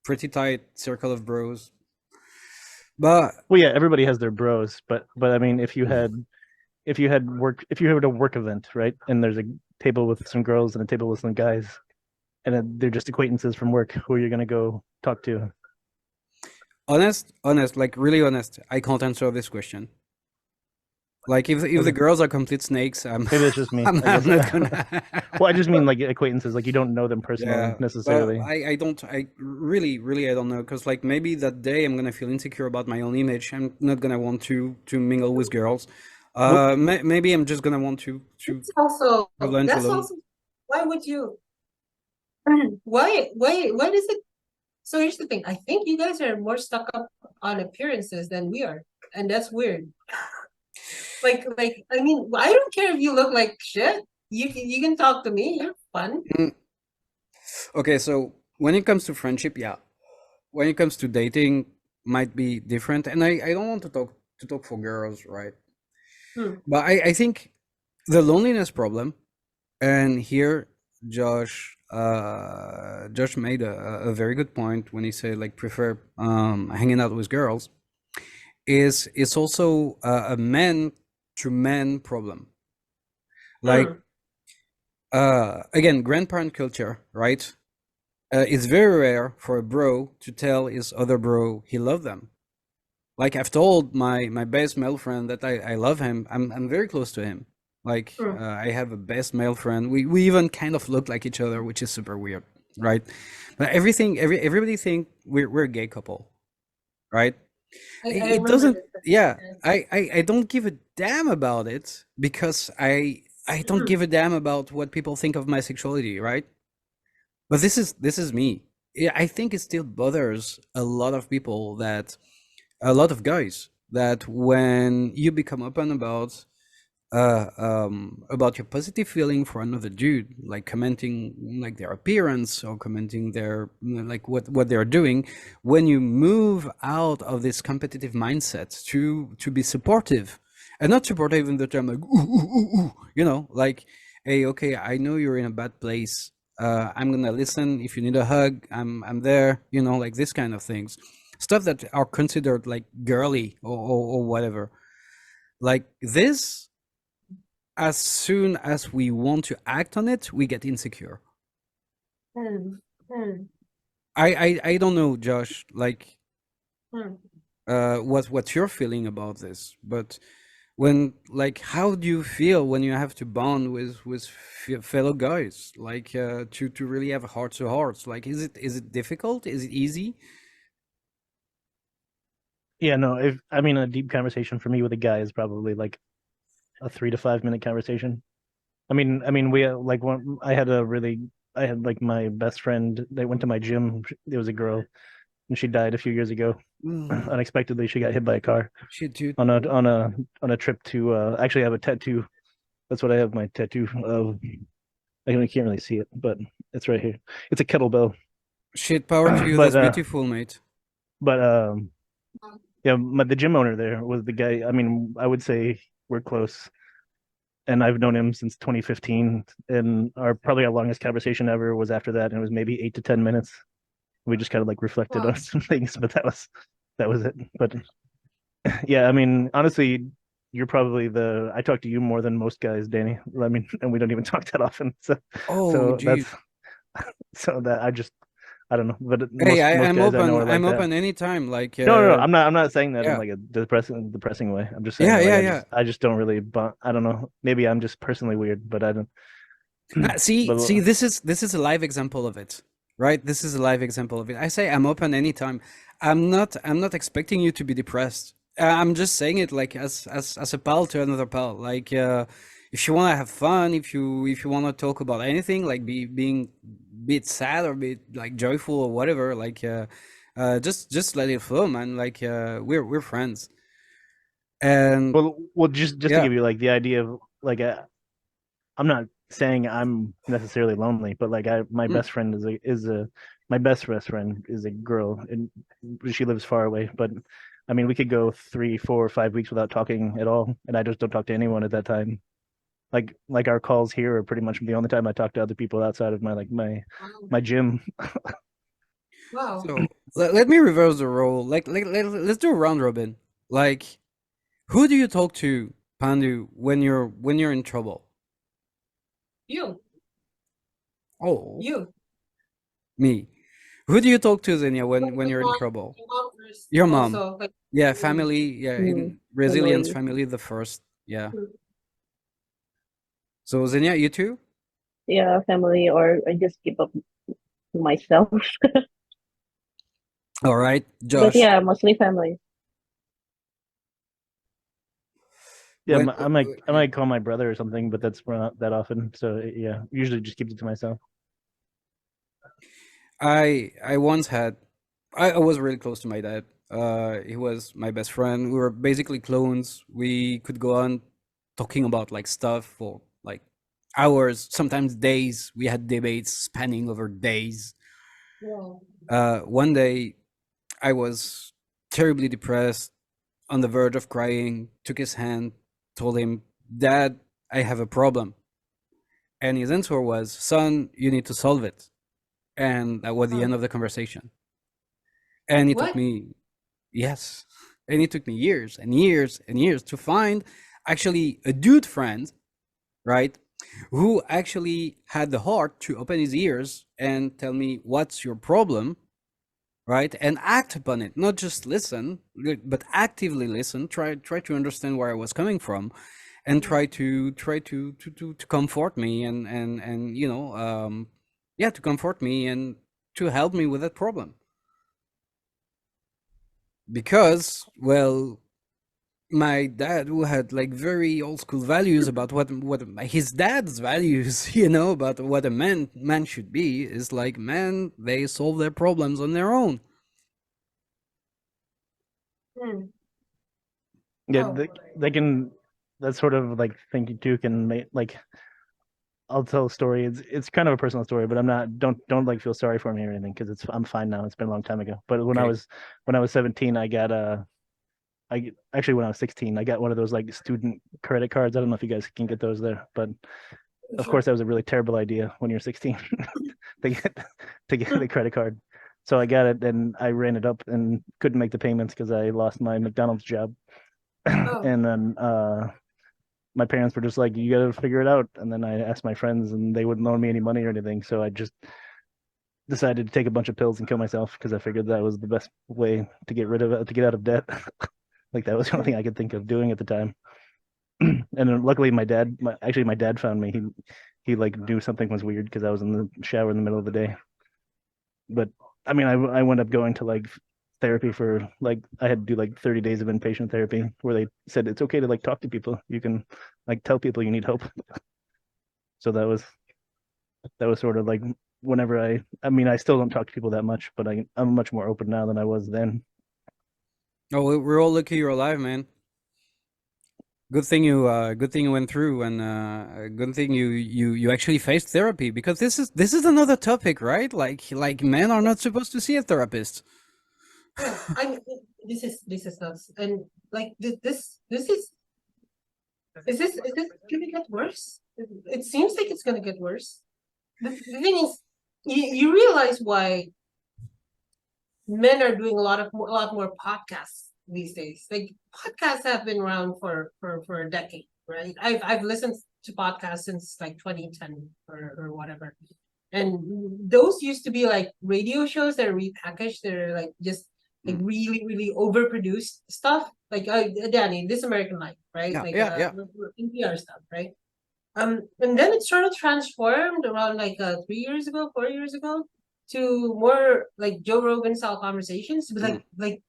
S2: pretty tight circle of bros. But
S4: Well, yeah, everybody has their bros, but I mean, if you had a work event, right, and there's a table with some girls and a table with some guys, and they're just acquaintances from work, who are you gonna go talk to?
S2: honest, like really honest, I can't answer this question. Like if the
S4: Okay,
S2: girls are complete snakes,
S4: maybe it's just me, I
S2: I'm
S4: guess.
S2: not gonna.
S4: Well, I just mean like acquaintances, like you don't know them personally
S2: Yeah, but
S4: necessarily.
S2: I don't I really I don't know because like maybe that day I'm gonna feel insecure about my own image. I'm not gonna want to mingle with girls.
S4: Well,
S2: Maybe I'm just gonna want to
S1: That's also,
S2: have lunch
S1: that's
S2: alone.
S1: also, why would you, why does it, so here's the thing, I think you guys are more stuck up on appearances than we are, and that's weird. Like, I mean, I don't care if you look like shit. You can talk to me. You're fun.
S2: Mm, Okay, so when it comes to friendship, yeah. When it comes to dating, might be different. And I don't want to talk for girls, right?
S1: Hmm.
S2: But I think the loneliness problem, and here Josh made a very good point when he said like prefer hanging out with girls, is it's also a man to man problem. Like
S1: Hmm.
S2: again, grandparent culture, right? It's very rare for a bro to tell his other bro he loved them. Like I've told my best male friend that I love him. I'm very close to him. Like
S1: Hmm.
S2: I have a best male friend. We even kind of look like each other, which is super weird, right? But everybody think we're a gay couple, right?
S1: I
S2: It
S1: remember
S2: doesn't.
S1: this.
S2: Yeah,
S1: Yeah.
S2: I don't give a damn about it because I don't
S1: Hmm.
S2: give a damn about what people think of my sexuality, right? But this is me. Yeah, I think it still bothers a lot of people that a lot of guys that when you become open about your positive feeling for another dude, like commenting like their appearance or commenting their like what they're doing, when you move out of this competitive mindset to be supportive, and not supportive in the term like like, hey, okay, I know you're in a bad place. I'm gonna listen. If you need a hug, I'm there. Like this kind of things, stuff that are considered like girly or whatever. Like this, as soon as we want to act on it, we get insecure.
S1: Hmm. Hmm.
S2: I don't know, Josh, like
S1: Hmm.
S2: what's your feeling about this, but when like how do you feel when you have to bond with fellow guys, like to really have heart to hearts? Like is it difficult? Is it easy?
S4: yeah, no, if I mean a deep conversation for me with a guy is probably like a 3 to 5 minute conversation. I mean, we like one. I had like my best friend. They went to my gym. It was a girl, and she died a few years ago.
S2: Mm,
S4: Unexpectedly, she got hit by a car
S2: shit, dude.
S4: on a trip to. Actually, I have a tattoo. That's what I have my tattoo of. I can't really see it, but it's right here. It's a kettlebell.
S2: Shit, power to you.
S4: but
S2: That's
S4: uh,
S2: beautiful, mate.
S4: but yeah, the gym owner there was the guy. I mean, I would say we're close, and I've known him since 2015. And our longest conversation ever was after that, and it was maybe 8 to 10 minutes. We just kind of like reflected on
S1: Well,
S4: some things, but that was it. But yeah, I mean, honestly, you're probably the I talk to you more than most guys, Danny. I mean, and we don't even talk that often. So
S2: Oh,
S4: so that's
S2: dude.
S4: so that I don't know, but
S2: Hey,
S4: most
S2: I'm
S4: guys I know
S2: open.
S4: are
S2: I'm
S4: like that.
S2: open anytime. Like,
S4: No, I'm not saying that in
S2: yeah,
S4: like a depressing way. I'm just saying
S2: yeah,
S4: that like
S2: yeah,
S4: I
S2: yeah.
S4: just I just don't really I don't know. Maybe I'm just personally weird, but I don't.
S2: See,
S4: But
S2: this is a live example of it, right? This is a live example of it. I say I'm open anytime. I'm not expecting you to be depressed. I'm just saying it like as a pal to another pal. Like, if you want to have fun, if you want to talk about anything, like be it sad or be it like joyful or whatever, like, just let it flow, man. Like, we're friends, and
S4: well, just to
S2: yeah.
S4: give you like the idea of like I'm not saying I'm necessarily lonely, but like my
S2: Mm,
S4: best friend is a my best friend is a girl, and she lives far away. But I mean, we could go 3, 4, 5 weeks without talking at all, and I just don't talk to anyone at that time. like our calls here are pretty much the only time I talk to other people outside of my
S1: Wow.
S4: my gym.
S1: Wow.
S2: So let me reverse the role. Let's do a round robin. Like, who do you talk to, Pandu, when you're in trouble?
S1: You,
S2: Oh,
S1: you.
S2: me. Who do you talk to, Zenia, when
S1: Your
S2: you're in
S1: mom,
S2: trouble?
S1: your mom first
S2: Your mom.
S1: also, like,
S2: Yeah,
S1: mm,
S2: family. Yeah,
S3: Mm,
S2: in resilience,
S3: family.
S2: family the first. Yeah.
S1: mm.
S2: So Zenia, you too?
S3: Yeah, family, or I just give up to myself.
S2: All right,
S3: But
S2: Josh.
S3: yeah, mostly family.
S4: Yeah,
S2: When
S4: I might call my brother or something, but that's not that often. So yeah, usually just keep it to myself.
S2: I once had I was really close to my dad. He was my best friend. We were basically clones. We could go on talking about like stuff for like hours, sometimes days. We had debates spanning over days.
S1: Wow.
S2: One day I was terribly depressed, on the verge of crying, took his hand, told him, "Dad, I have a problem." And his answer was, "Son, you need to solve it." And that was the
S1: Huh.
S2: end of the conversation. And it took
S1: What?
S2: me, yes, and it took me years and years and years to find actually a dude friend, right? Who actually had the heart to open his ears and tell me, what's your problem, right? And act upon it, not just listen, but actively listen, try to understand where I was coming from, and
S1: Mm.
S2: try to comfort me and yeah, to comfort me and to help me with that problem. Because, well, my dad, who had like very old school values about what his dad's values, about what a man should be, is like, man, they solve their problems on their own.
S1: Mm.
S4: Yeah,
S1: Oh.
S4: they can. That sort of like thinking too can make like I'll tell a story. It's kind of a personal story, but I'm not. Don't like feel sorry for me or anything because I'm fine now. It's been a long time ago. But
S2: Okay.
S4: when I was 17, I got I actually when I was 16, I got one of those like student credit cards. I don't know if you guys can get those there, but of
S1: Sure.
S4: course that was a really terrible idea when you're 16 to get to get a credit card. So I got it and I ran it up and couldn't make the payments because I lost my McDonald's job.
S1: Oh.
S4: And then my parents were just like, "You got to figure it out." And then I asked my friends, and they wouldn't loan me any money or anything. So I just decided to take a bunch of pills and kill myself because I figured that was the best way to get rid of it, to get out of debt. Like that was the only thing I could think of doing at the time. And then luckily, my dad found me. He like knew something was weird because I was in the shower in the middle of the day. But I mean, I wound up going to like therapy for like I had to do like 30 days of inpatient therapy where they said it's okay to like talk to people. You can like tell people you need help. So that was sort of like whenever I mean I still don't talk to people that much, but I'm much more open now than I was then.
S2: Oh, we're all lucky you're alive, man. Good thing you went through, and good thing you actually faced therapy, because this is another topic, right? Like men are not supposed to see a therapist.
S1: Yeah. I mean, this is nuts. And like this is this gonna get worse? It seems like it's gonna get worse. The thing is, you realize why men are doing a lot more podcasts these days. Like, podcasts have been around for a decade, right? I've listened to podcasts since like 2010 or whatever. And those used to be like radio shows that are repackaged. They're like just like
S2: Mm.
S1: really, really overproduced stuff. Like Danny, This American Life, right?
S2: Yeah,
S1: Like
S2: yeah, yeah.
S1: NPR stuff, right? And then it sort of transformed around like 3 years ago, 4 years ago, to more like Joe Rogan style conversations. But
S2: Mm.
S1: like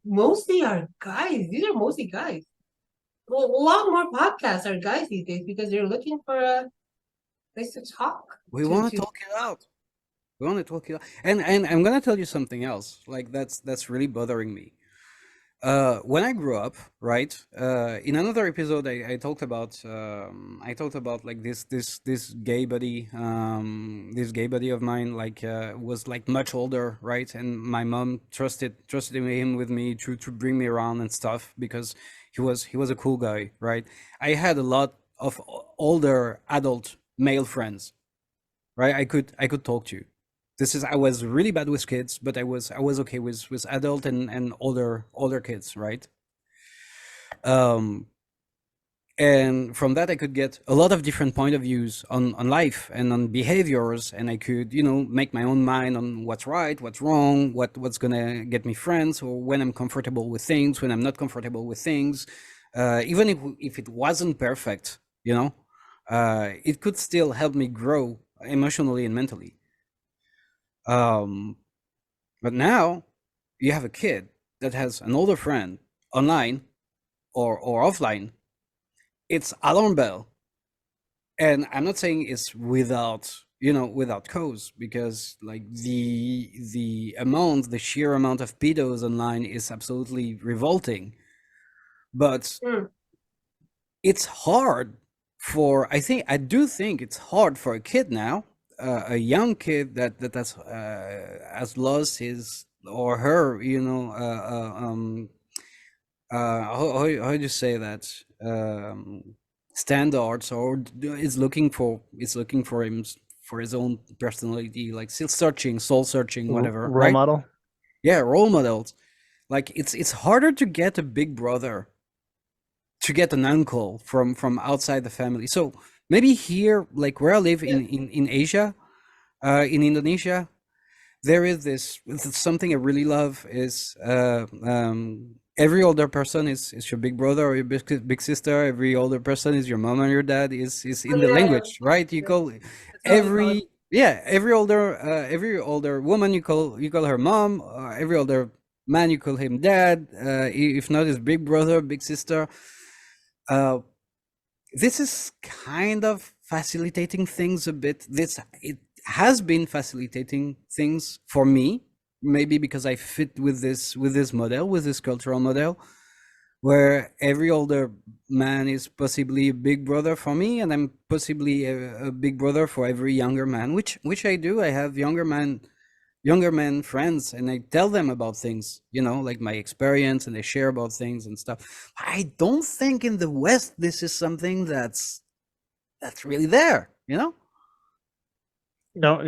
S1: mostly are guys. These are mostly guys. Well, a lot more podcasts are guys these days because they're looking for a place to talk.
S2: We
S1: To
S2: want to
S1: to
S2: talk it out. We want to talk it out. And I'm gonna tell you something else. Like, that's really bothering me. When I grew up, right? In another episode, I talked about like this gay buddy of mine, like was like much older, right? And my mom trusted him with me to bring me around and stuff, because he was a cool guy, right? I had a lot of older adult male friends, right? I could talk to. I was really bad with kids, but I was okay with adult and older kids, right? Um, and from that I could get a lot of different point of views on life and on behaviors, and I could make my own mind on what's right, what's wrong, what's gonna get me friends, or when I'm comfortable with things, when I'm not comfortable with things. Even if it wasn't perfect, it could still help me grow emotionally and mentally. um, but now you have a kid that has an older friend online or offline. It's alarm bell. And I'm not saying it's without cause, because like the sheer amount of pedos online is absolutely revolting. But
S1: Mm.
S2: it's hard I do think it's hard for a kid now, a young kid has lost his or her, how do you say that, standards, or is looking for him, for his own personality, like still searching, soul searching, whatever,
S4: Role
S2: right?
S4: model.
S2: Yeah, role models. Like it's harder to get a big brother, to get an uncle from outside the family. So maybe here, like where I live
S1: Yeah.
S2: in Asia, in Indonesia, there is this something I really love is, every older person is your big brother or your big sister. Every older person is your mom and your dad, is
S1: Oh,
S2: in the
S1: yeah,
S2: language, right? You call
S1: that's how we call it.
S2: every older woman, you call her mom. Every older man, you call him dad. If not, his big brother, big sister. Uh, this is kind of facilitating things a bit. It has been facilitating things for me, maybe because I fit with this model, with this cultural model, where every older man is possibly a big brother for me, and I'm possibly a big brother for every younger man, which I do. I have younger men friends, and I tell them about things, like my experience, and they share about things and stuff. I don't think in the West this is something that's really there.
S4: No,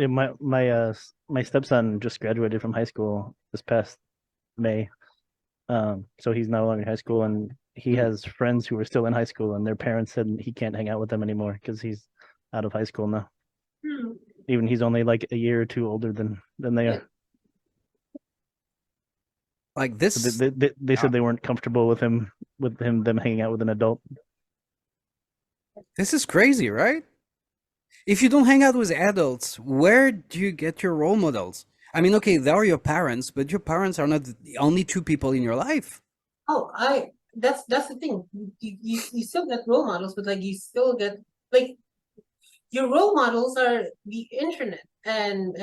S4: my stepson just graduated from high school this past May. So he's no longer in high school, and he
S2: Mm.
S4: has friends who are still in high school, and their parents said he can't hang out with them anymore because he's out of high school now.
S1: Hmm.
S4: Even he's only like a year or two older than they are.
S2: Like
S4: So
S2: this.
S4: they said they weren't comfortable with them hanging out with an adult.
S2: This is crazy, right? If you don't hang out with adults, where do you get your role models? I mean, okay, they are your parents, but your parents are not the only two people in your life.
S1: Oh, that's the thing. You still get role models, but like you still get like your role models are the internet and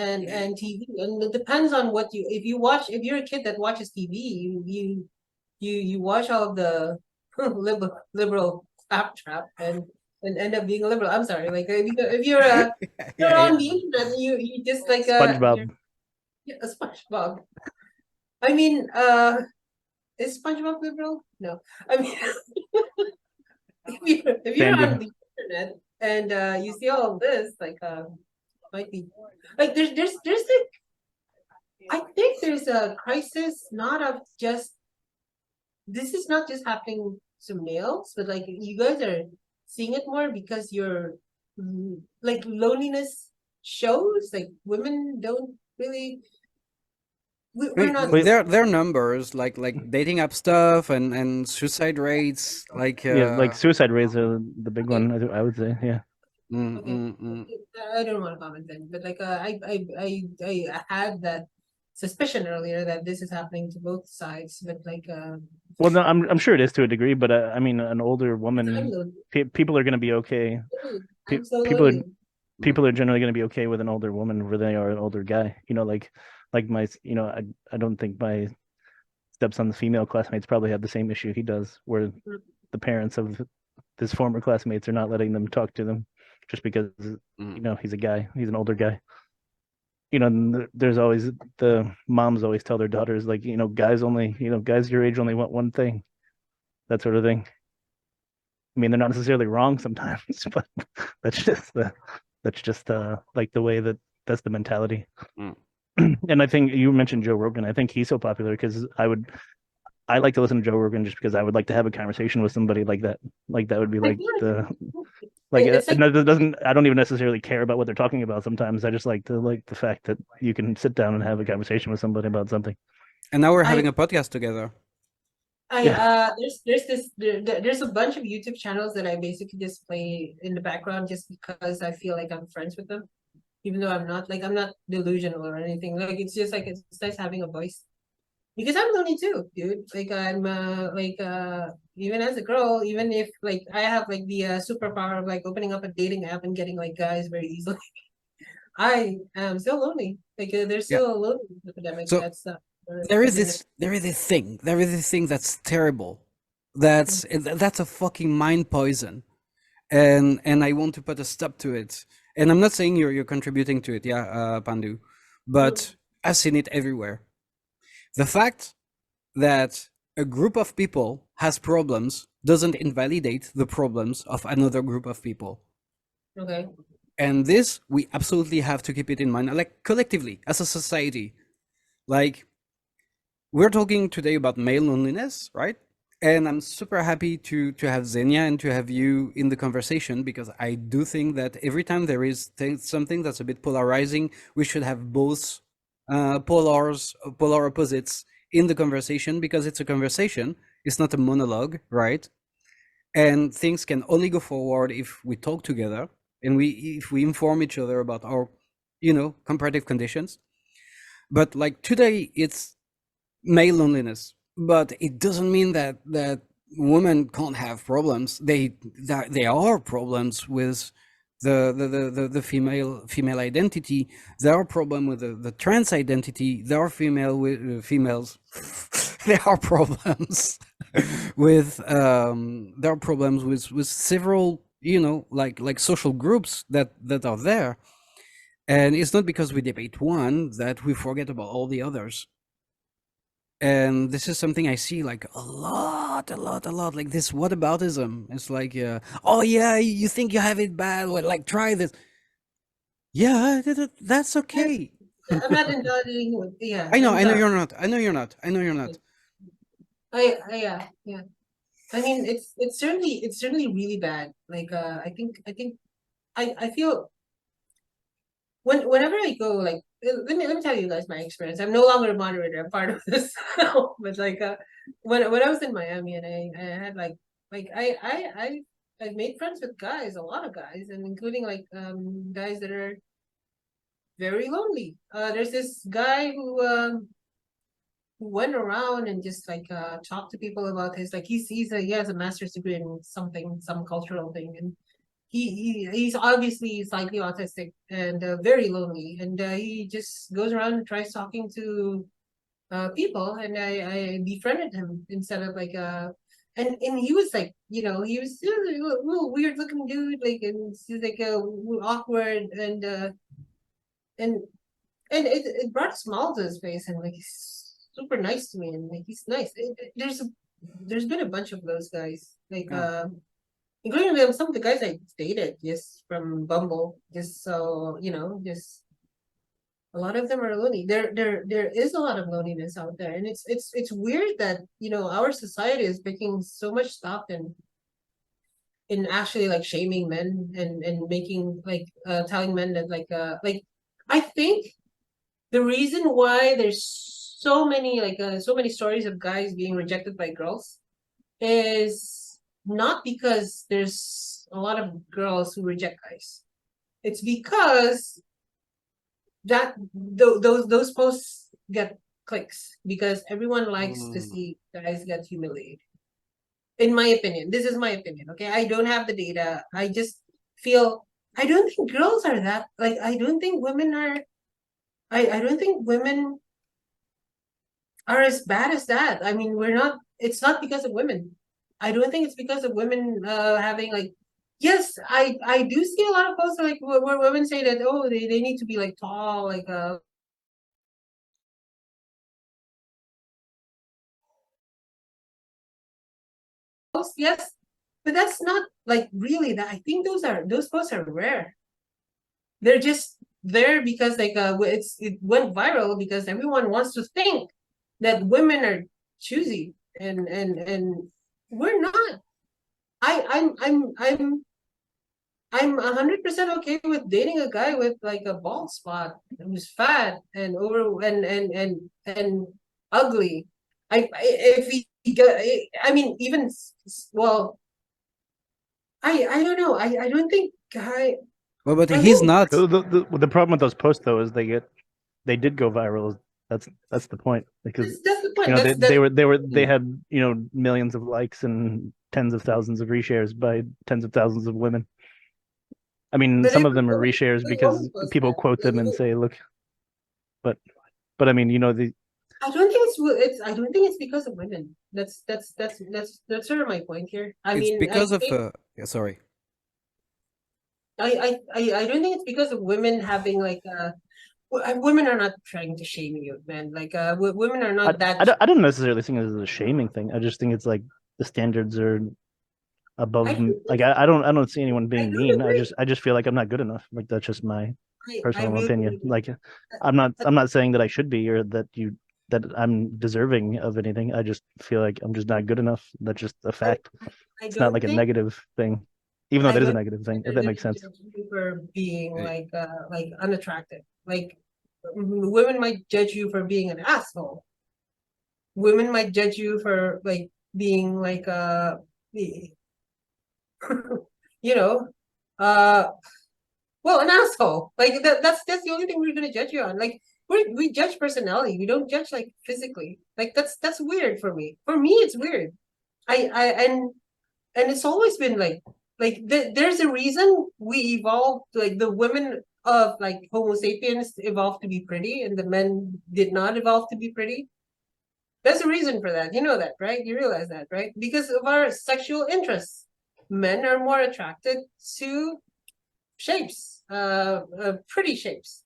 S1: TV, and it depends on what if you're a kid that watches TV, you watch all of the liberal claptrap and end up being a liberal. I'm sorry, like if you're
S2: Yeah,
S1: on
S2: yeah.
S1: the internet, you just like you're
S4: SpongeBob.
S1: a SpongeBob. I mean, is SpongeBob liberal? No, I mean if you're on
S4: Sandy.
S1: the internet and you see all of this, like might be like there's like I think there's a crisis, not of just this is not just happening to males, but like you guys are seeing it more because you're like loneliness shows, like women don't really
S2: I
S1: we're not
S2: mean,
S4: Wait,
S2: their numbers, like dating app stuff and suicide rates, like
S4: yeah, like suicide rates are the big
S1: okay.
S4: one. I would say, yeah.
S2: mm,
S1: Okay,
S2: mm, mm.
S1: I don't want to comment then, but like I had that suspicion earlier that this is happening to both sides, but like
S4: Well, no, I'm sure it is to a degree, but I mean, an older
S1: I'm
S4: woman,
S1: lonely.
S4: people are going to be okay.
S1: I'm so
S4: People are
S1: lonely.
S4: generally going to be okay with an older woman where they are an older guy. Like my, I don't think my stepson's female classmates probably have the same issue he does, where the parents of his former classmates are not letting them talk to them just because
S2: Mm.
S4: he's a guy, he's an older guy. And there's always the moms always tell their daughters like, guys your age only want one thing, that sort of thing. I mean, they're not necessarily wrong sometimes, but that's just like the way that's the mentality.
S2: Mm.
S4: And I think you mentioned Joe Rogan. I think he's so popular because I like to listen to Joe Rogan just because I would like to have a conversation with somebody like that. Like that would be like
S1: It's like,
S4: it doesn't. I don't even necessarily care about what they're talking about. Sometimes I just like the fact that you can sit down and have a conversation with somebody about something.
S2: And now we're having
S1: I
S2: a podcast together.
S4: Yeah.
S1: there's a bunch of YouTube channels that I basically just play in the background just because I feel like I'm friends with them, even though I'm not delusional or anything. Like it's just like it's nice having a voice. Because I'm lonely too, dude. Like I'm even as a girl, even if like I have like the superpower of like opening up a dating app and getting like guys very easily, I am still lonely. Like there's
S2: Yeah.
S1: still a lonely epidemic
S2: So
S1: that's
S2: there is
S1: evident.
S2: this thing that's terrible. That's a fucking mind poison. And I want to put a stop to it. And I'm not saying you're contributing to it, yeah, Pandu, but I've seen it everywhere. The fact that a group of people has problems doesn't invalidate the problems of another group of people.
S1: Okay.
S2: And this, we absolutely have to keep it in mind, like collectively, as a society. Like, we're talking today about male loneliness, right? And I'm super happy to have Zenia and to have you in the conversation, because I do think that every time there is something that's a bit polarizing, we should have both polar opposites in the conversation, because it's a conversation. It's not a monologue, right? And things can only go forward if we talk together and if we inform each other about our, comparative conditions. But like today, it's male loneliness, but it doesn't mean that women can't have problems. They are problems with the female identity. There are problem with the trans identity. There are females. There are problems there are problems with several, like social groups that are there. And it's not because we debate one that we forget about all the others. And this is something I see like a lot, like this whataboutism. It's like, oh yeah, you think you have it bad, well, like try this. Yeah, that's okay.
S1: I'm not indulging with yeah.
S2: I know,
S1: I'm
S2: I know
S1: sorry.
S2: you're not. I know you're not. I know you're not.
S1: Yeah. I mean it's certainly really bad. Like I feel whenever I go like let me tell you guys my experience. I'm no longer a moderator. I'm part of this now. But like when I was in Miami and I had like I've made friends with guys, a lot of guys, and including like guys that are very lonely. There's this guy who went around and just like talked to people about his like he has a master's degree in something, some cultural thing, and he's obviously slightly autistic and very lonely, and he just goes around and tries talking to people, and I befriended him instead of like and he was like, he was a little weird looking dude, like, and he's like awkward, and it brought a smile to his face, and like he's super nice to me, and like he's nice. There's been a bunch of those guys, like
S2: Yeah.
S1: including them, some of the guys I dated just from Bumble, just so just a lot of them are lonely. There is a lot of loneliness out there, and it's weird that our society is making so much stock in actually like shaming men and making like telling men that like I think the reason why there's so many stories of guys being rejected by girls is not because there's a lot of girls who reject guys. It's because those posts get clicks because everyone likes to
S2: Mm.
S1: see guys get humiliated. In my opinion, this is my opinion. Okay, I don't have the data. I just feel I don't think girls are that like I don't think women are. I don't think women are as bad as that. I mean, we're not. It's not because of women. I don't think it's because of women having like. Yes, I do see a lot of posts like where women say that they need to be like tall like yes, But that's not like really that. I think those posts are rare. They're just there because like it went viral because everyone wants to think that women are choosy and we're not. I'm 100% okay with dating a guy with like a bald spot who's fat and over and ugly. If he I mean even well I don't know I don't think guy
S2: Well, but
S1: I
S2: he's
S1: think
S2: not.
S4: The problem with those posts though is they did go viral. That's the point, because
S1: that's the point.
S4: you know
S1: That's
S4: they had, you know, millions of likes and tens of thousands of reshares by tens of thousands of women. I mean,
S1: but
S4: some of them are reshares because people quote them and say, "Look," but I mean, you know,
S1: I don't think it's I don't think it's because of women. That's sort of my point here. I
S2: It's
S1: mean, I
S2: because of
S1: think
S2: yeah, sorry.
S1: I don't think it's because of women having like women are not trying to shame you, man. Like women are not that.
S4: I don't necessarily think it is a shaming thing. I just think it's like the standards are
S1: I
S4: above.
S1: don't
S4: Like
S1: think
S4: I don't see anyone
S1: I
S4: being
S1: don't
S4: mean.
S1: agree.
S4: I just feel like I'm not good enough. Like that's just my
S1: I
S4: personal
S1: really
S4: opinion.
S1: do.
S4: Like
S1: Uh,
S4: I'm not saying that I should be, or that I'm deserving of anything. I just feel like I'm just not good enough. That's just a
S1: I
S4: fact.
S1: I
S4: It's not
S1: don't
S4: like a
S1: think
S4: negative thing, even though
S1: I
S4: that is a
S1: don't
S4: negative
S1: think
S4: thing, if
S1: they're
S4: that
S1: gonna
S4: makes sense.
S1: judge you for being
S2: Eh,
S1: like unattractive. Like women might judge you for being an asshole. Women might judge you for like being like you know, uh, well, an asshole. Like that's the only thing we're gonna judge you on. Like we judge personality. We don't judge like physically. Like that's weird for me. For me, it's weird. I and it's always been like there's a reason we evolved. Like the women of like Homo sapiens evolved to be pretty, and the men did not evolve to be pretty. There's a reason for that. You know that, right? You realize that, right? Because of our sexual interests. Men are more attracted to shapes, pretty shapes.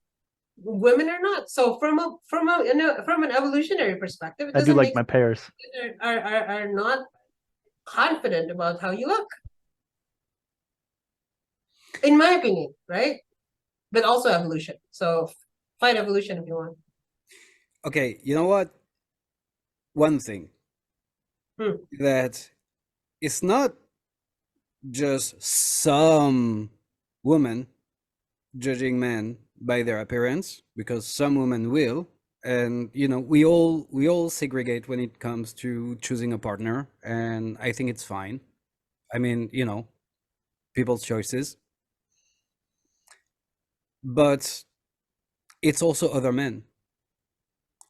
S1: Women are not. So from an evolutionary perspective, it
S4: I do
S1: doesn't
S4: like
S1: make
S4: my
S1: sense
S4: pears.
S1: that are not confident about how you look, in my opinion, right? But also evolution. So fight evolution if you want.
S2: Okay, you know what? One thing
S1: Hmm.
S2: that it's not just some women judging men by their appearance, because some women will, and you know we all segregate when it comes to choosing a partner, and I think it's fine. I mean, you know, people's choices, but it's also other men,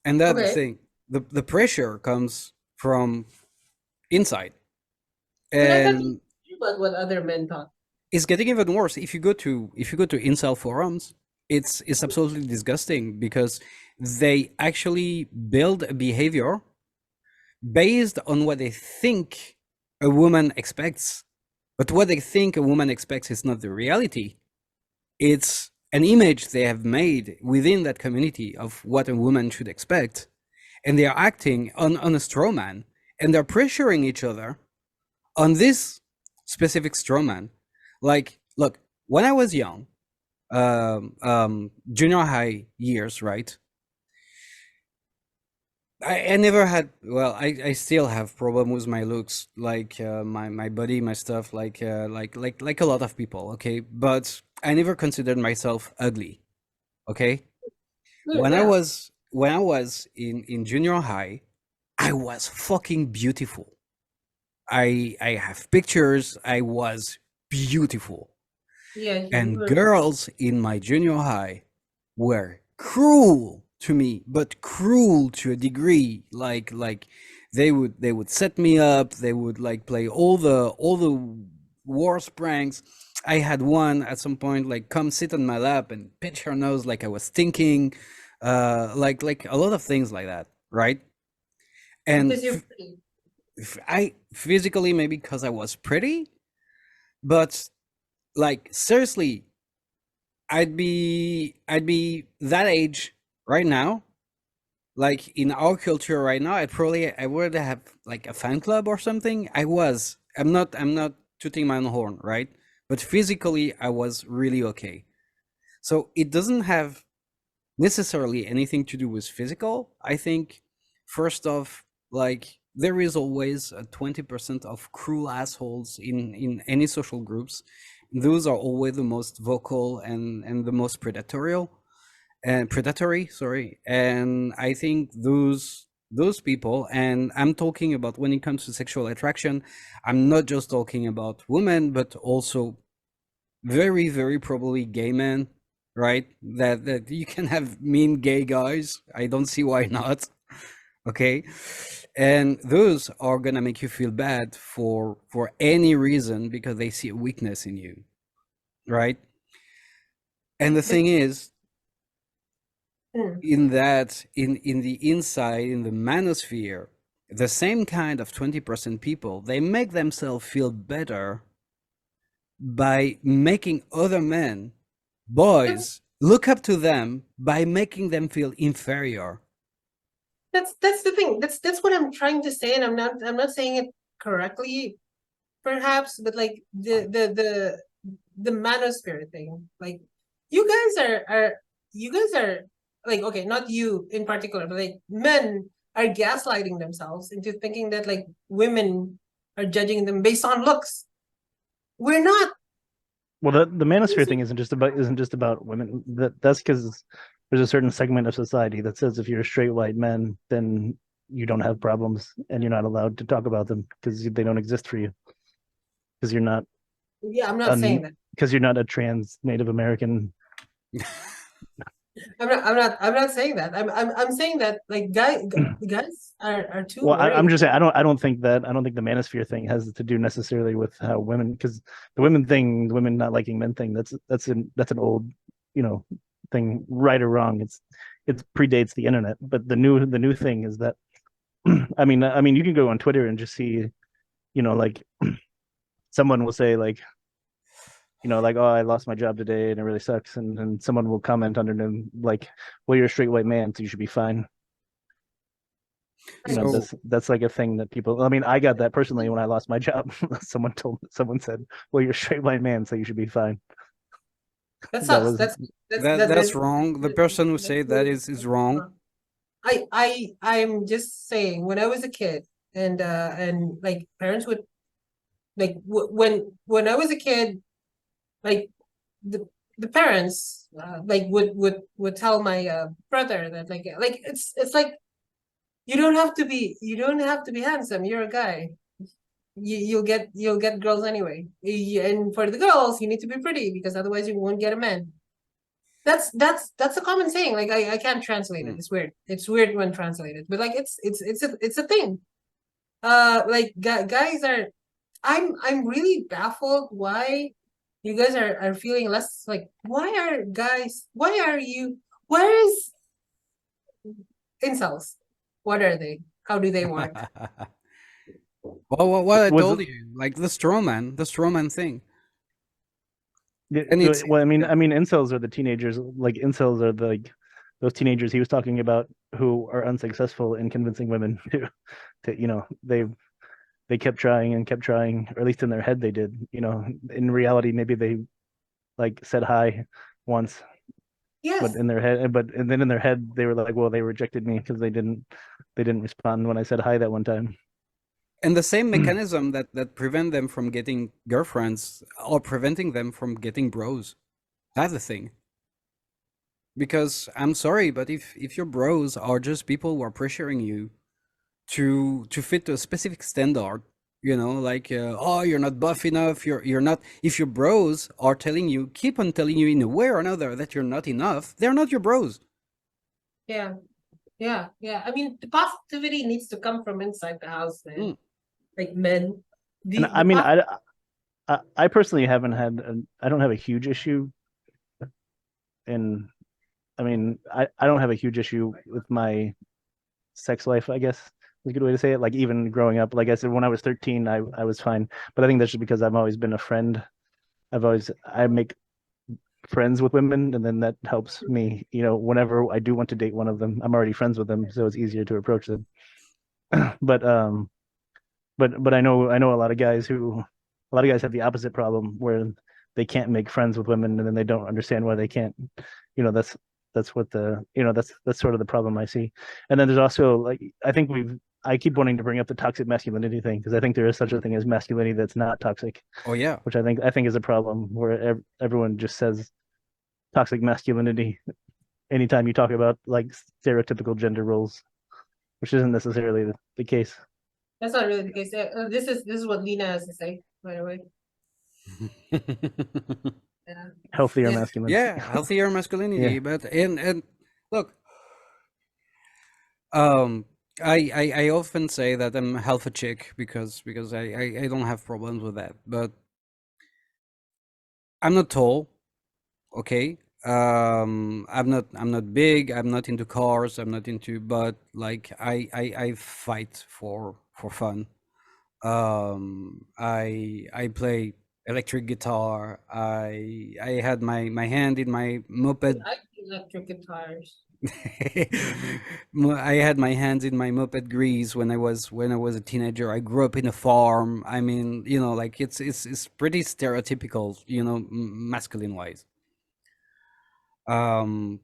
S2: and that's the
S1: Okay.
S2: thing. The pressure comes from inside,
S1: But I thought you
S2: and
S1: knew about what other men thought.
S2: it's getting even worse. If you go to incel forums, it's absolutely disgusting because they actually build a behavior based on what they think a woman expects. But what they think a woman expects is not the reality. It's an image they have made within that community of what a woman should expect. And they are acting on a straw man, and they're pressuring each other on this specific straw man. Like, look, when I was young, junior high years, right? I never had, well, I still have problem with my looks, like my body, my stuff, like a lot of people, okay? But I never considered myself ugly, okay?
S1: Yeah.
S2: When I was in junior high, I was fucking beautiful. I have pictures, I was beautiful.
S1: Yeah, you
S2: And
S1: were.
S2: girls in my junior high were cruel to me, but cruel to a degree. Like they would set me up. They would like play all the worst pranks. I had one at some point like come sit on my lap and pinch her nose like I was thinking, like a lot of things like that, right? And
S1: Because you're pretty.
S2: I physically maybe because I was pretty, but like seriously, I'd be that age right now. Like in our culture right now, I would have like a fan club or something. I'm not tooting my own horn, right? But physically, I was really okay. So it doesn't have necessarily anything to do with physical. I think, first off, like there is always a 20% of cruel assholes in any social groups. Those are always the most vocal and the most predatory, sorry. And I think those people, and I'm talking about when it comes to sexual attraction, I'm not just talking about women, but also very, very probably gay men, right? That you can have mean gay guys. I don't see why not. Okay. And those are gonna make you feel bad for any reason because they see a weakness in you, right? And the thing is,
S1: Mm.
S2: in the inside, in the manosphere, the same kind of 20% people, they make themselves feel better by making other men, boys, look up to them by making them feel inferior.
S1: That's the thing. That's what I'm trying to say, and I'm not saying it correctly, perhaps, but like the manosphere thing. Like you guys are like, okay, not you in particular, but like men are gaslighting themselves into thinking that like women are judging them based on looks. We're not.
S4: Well, the manosphere thing isn't just about women. That's because there's a certain segment of society that says if you're a straight white man, then you don't have problems and you're not allowed to talk about them because they don't exist for you because you're not
S1: Yeah, I'm not saying that.
S4: because you're not a trans Native American.
S1: I'm not saying that. I'm saying that like guys are too
S4: Well,
S1: worried.
S4: I'm just saying I don't think the manosphere thing has to do necessarily with how women, because the women thing, the women not liking men thing, that's an old, thing, right or wrong. It predates the internet. But the new thing is that I mean you can go on Twitter and just see, like someone will say like, like, oh, I lost my job today and it really sucks, and someone will comment under them like, well, you're a straight white man, so you should be fine.
S2: So
S4: That's like a thing that people, I mean, I got that personally when I lost my job. Someone said, well, you're a straight white man, so you should be fine.
S1: That
S4: That
S1: sucks.
S4: was
S2: that's wrong. The person who said that is wrong.
S1: I'm just saying, when I was a kid, and like parents would like when I was a kid, like the parents like would tell my brother that like it's like you don't have to be handsome. You're a guy. You'll get girls anyway. And for the girls, you need to be pretty because otherwise you won't get a man. That's a common saying. Like I can't translate it. It's weird. It's weird when translated, but like it's a thing. Like guys are. I'm really baffled why you guys are feeling less like. Why are guys? Why are you? Where is incels? What are they? How do they work?
S2: Well, what I
S4: was
S2: told you, like the straw man thing. And it's
S4: well, I mean, incels are the teenagers. Like incels are like those teenagers he was talking about who are unsuccessful in convincing women they kept trying and kept trying, or at least in their head they did. In reality, maybe they like said hi once,
S1: Yes.
S4: but then in their head they were like, well, they rejected me because they didn't respond when I said hi that one time.
S2: and the same mechanism that prevent them from getting girlfriends or preventing them from getting bros. That's the thing. Because I'm sorry, but if your bros are just people who are pressuring you to fit to a specific standard, like oh, you're not buff enough, you're not. If your bros are keep on telling you in a way or another that you're not enough, they're not your bros.
S1: Yeah. Yeah. I mean, the positivity needs to come from inside the house, man.
S2: Mm.
S1: Like men.
S4: And I mean, I personally I don't have a huge issue in, I mean, I don't have a huge issue with my sex life, I guess is a good way to say it. Like even growing up, like I said, when I was 13, I was fine. But I think that's just because I've always been a friend. I make friends with women, and then that helps me, whenever I do want to date one of them, I'm already friends with them, so it's easier to approach them. But I know a lot of guys who a lot of guys have the opposite problem where they can't make friends with women, and then they don't understand why they can't. That's what that's sort of the problem I see. And then there's also, like, I keep wanting to bring up the toxic masculinity thing, because I think there is such a thing as masculinity that's not toxic,
S2: Oh yeah.
S4: which I think is a problem, where everyone just says toxic masculinity anytime you talk about like stereotypical gender roles, which isn't necessarily the case.
S1: That's not really the case. This is what Lena has to say, by the way. Yeah.
S4: Healthier
S1: Yeah.
S4: masculinity.
S2: Yeah, healthier masculinity.
S4: Yeah.
S2: But and look, um, I often say that I'm half a chick because I don't have problems with that. But I'm not tall, okay. I'm not big. I'm not into cars. I'm not into. But like I fight for fun. I play electric guitar. I had my hand in my moped.
S1: I like electric guitars.
S2: I had my hands in my moped grease when I was a teenager. I grew up in a farm. I mean, like it's pretty stereotypical, masculine wise. Um,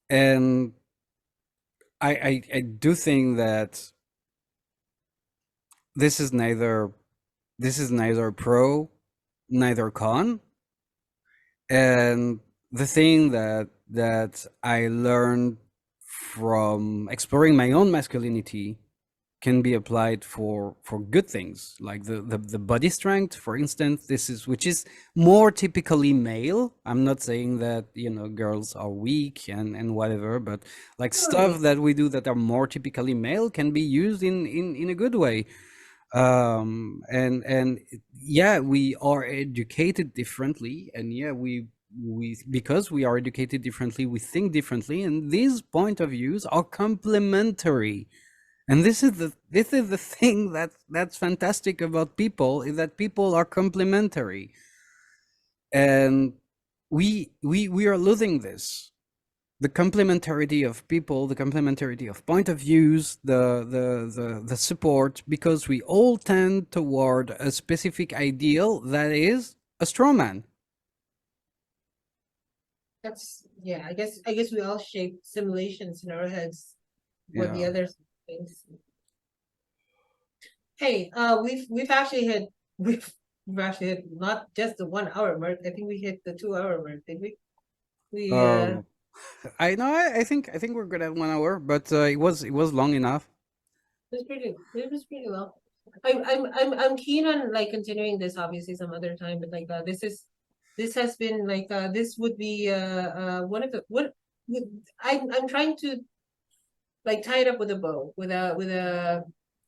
S2: and I do think that this is neither pro, neither con. And the thing that I learned from exploring my own masculinity can be applied for good things, like the body strength, for instance. Which is more typically male. I'm not saying that girls are weak and whatever, but like stuff that we do that are more typically male can be used in a good way. And yeah, we are educated differently, and yeah, we because we are educated differently, we think differently, and these point of views are complementary. And this is the thing that's fantastic about people, is that people are complementary. And we are losing this, the complementarity of people, the complementarity of point of views, the support, because we all tend toward a specific ideal that is a straw man.
S1: Yeah, I guess we all shape simulations in our heads what the
S2: Yeah.
S1: other things. Hey, we've actually hit we've actually hit not just the 1 hour mark. I think we hit the 2 hour mark, did we? We
S2: I know. I think we're good at 1 hour, but it was long enough.
S1: it was pretty well. I'm keen on like continuing this obviously some other time, but like this has been like this would be one of the what I'm trying to like tie it up with a bow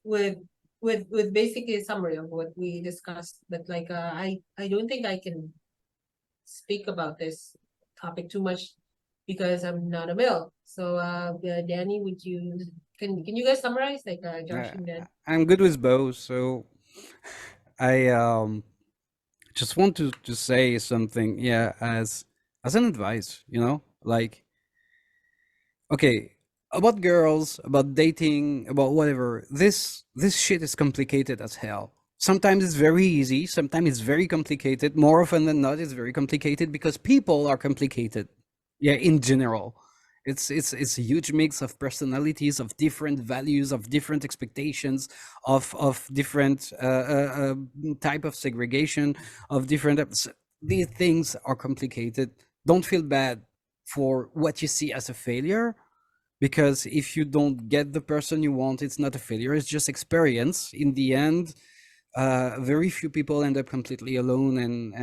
S1: with with basically a summary of what we discussed. But like I don't think I can speak about this topic too much because I'm not a male. So Danny, would you can you guys summarize like Josh and Dan?
S2: I'm good with bows, so I just want to say something, yeah, as an advice, like, okay, about girls, about dating, about whatever. This shit is complicated as hell. Sometimes it's very easy, sometimes it's very complicated. More often than not, it's very complicated because people are complicated. Yeah, in general. It's a huge mix of personalities, of different values, of different expectations, of different type of segregation, of different these things are complicated. Don't feel bad for what you see as a failure, because if you don't get the person you want, it's not a failure, it's just experience. In the end, very few people end up completely alone, and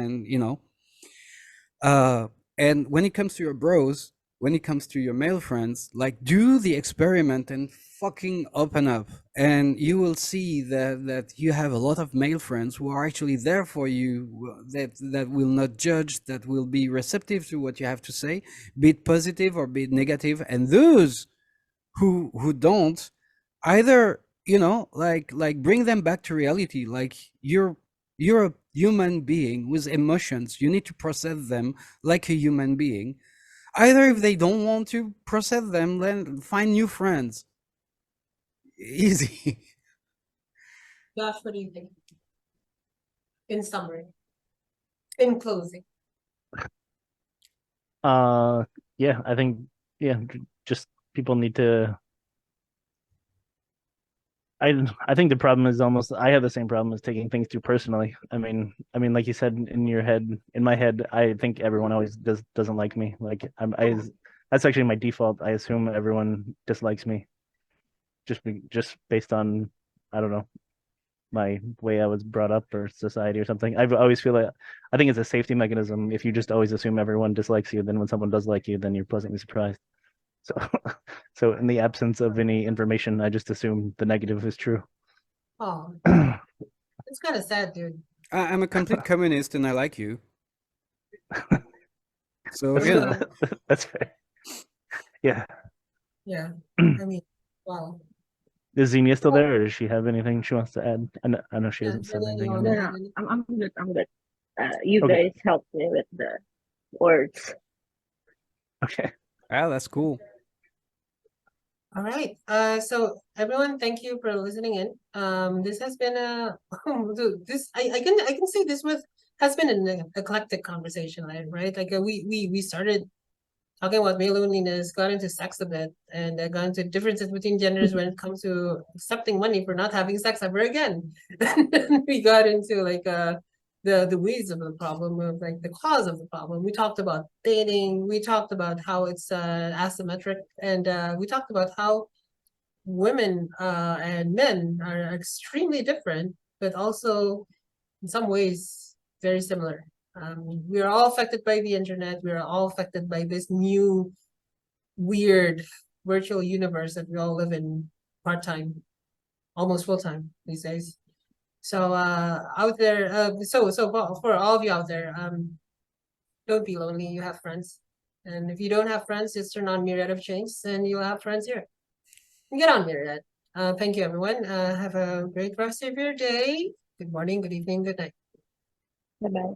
S2: and when it comes to your bros, when it comes to your male friends, like, do the experiment and fucking open up, and you will see that you have a lot of male friends who are actually there for you, that will not judge, that will be receptive to what you have to say, be it positive or be it negative. And those who don't, either like bring them back to reality. Like, you're a human being with emotions, you need to process them like a human being. Either if they don't want to process them, then find new friends. Easy.
S1: Josh, what do you think? In summary, in closing.
S4: Yeah, I think just people need to. I think the problem is almost I have the same problem as taking things too personally. I mean, like you said, in my head, I think everyone always doesn't like me. Like that's actually my default. I assume everyone dislikes me, just based on, I don't know, my way I was brought up or society or something. I always feel like I think it's a safety mechanism. If you just always assume everyone dislikes you, then when someone does like you, then you're pleasantly surprised. So, so in the absence of any information, I just assume the negative is true.
S1: Oh, it's kind of sad, dude.
S2: I'm a complete communist and I like you. So, you know.
S4: That's fair. Yeah.
S1: Yeah. I mean, wow.
S4: Is Xenia still there, or does she have anything she wants to add? I know she
S1: Yeah,
S4: hasn't said
S1: Zenia, you
S4: anything in a
S1: want to
S3: No,
S4: minute.
S1: add
S3: no,
S1: anything?
S3: I'm good. I'm good. You
S4: Okay.
S3: guys helped me with the words.
S4: Okay.
S2: Ah, that's cool.
S1: All right. So everyone, thank you for listening in. This has been a this I can say this has been an eclectic conversation, right? Like we started talking about male loneliness, got into sex a bit, and got into differences between genders when it comes to accepting money for not having sex ever again. And then we got into like the weeds of the problem, of like the cause of the problem. We talked about dating, we talked about how it's asymmetric, and we talked about how women and men are extremely different, but also in some ways very similar. We are all affected by the internet. We are all affected by this new weird virtual universe that we all live in part-time, almost full-time these days. So out there, for all of you out there, don't be lonely. You have friends, and if you don't have friends, just turn on Myriad of Chains, and you'll have friends here. Get on Myriad. Thank you, everyone. Have a great rest of your day. Good morning, good evening, good night.
S3: Bye bye.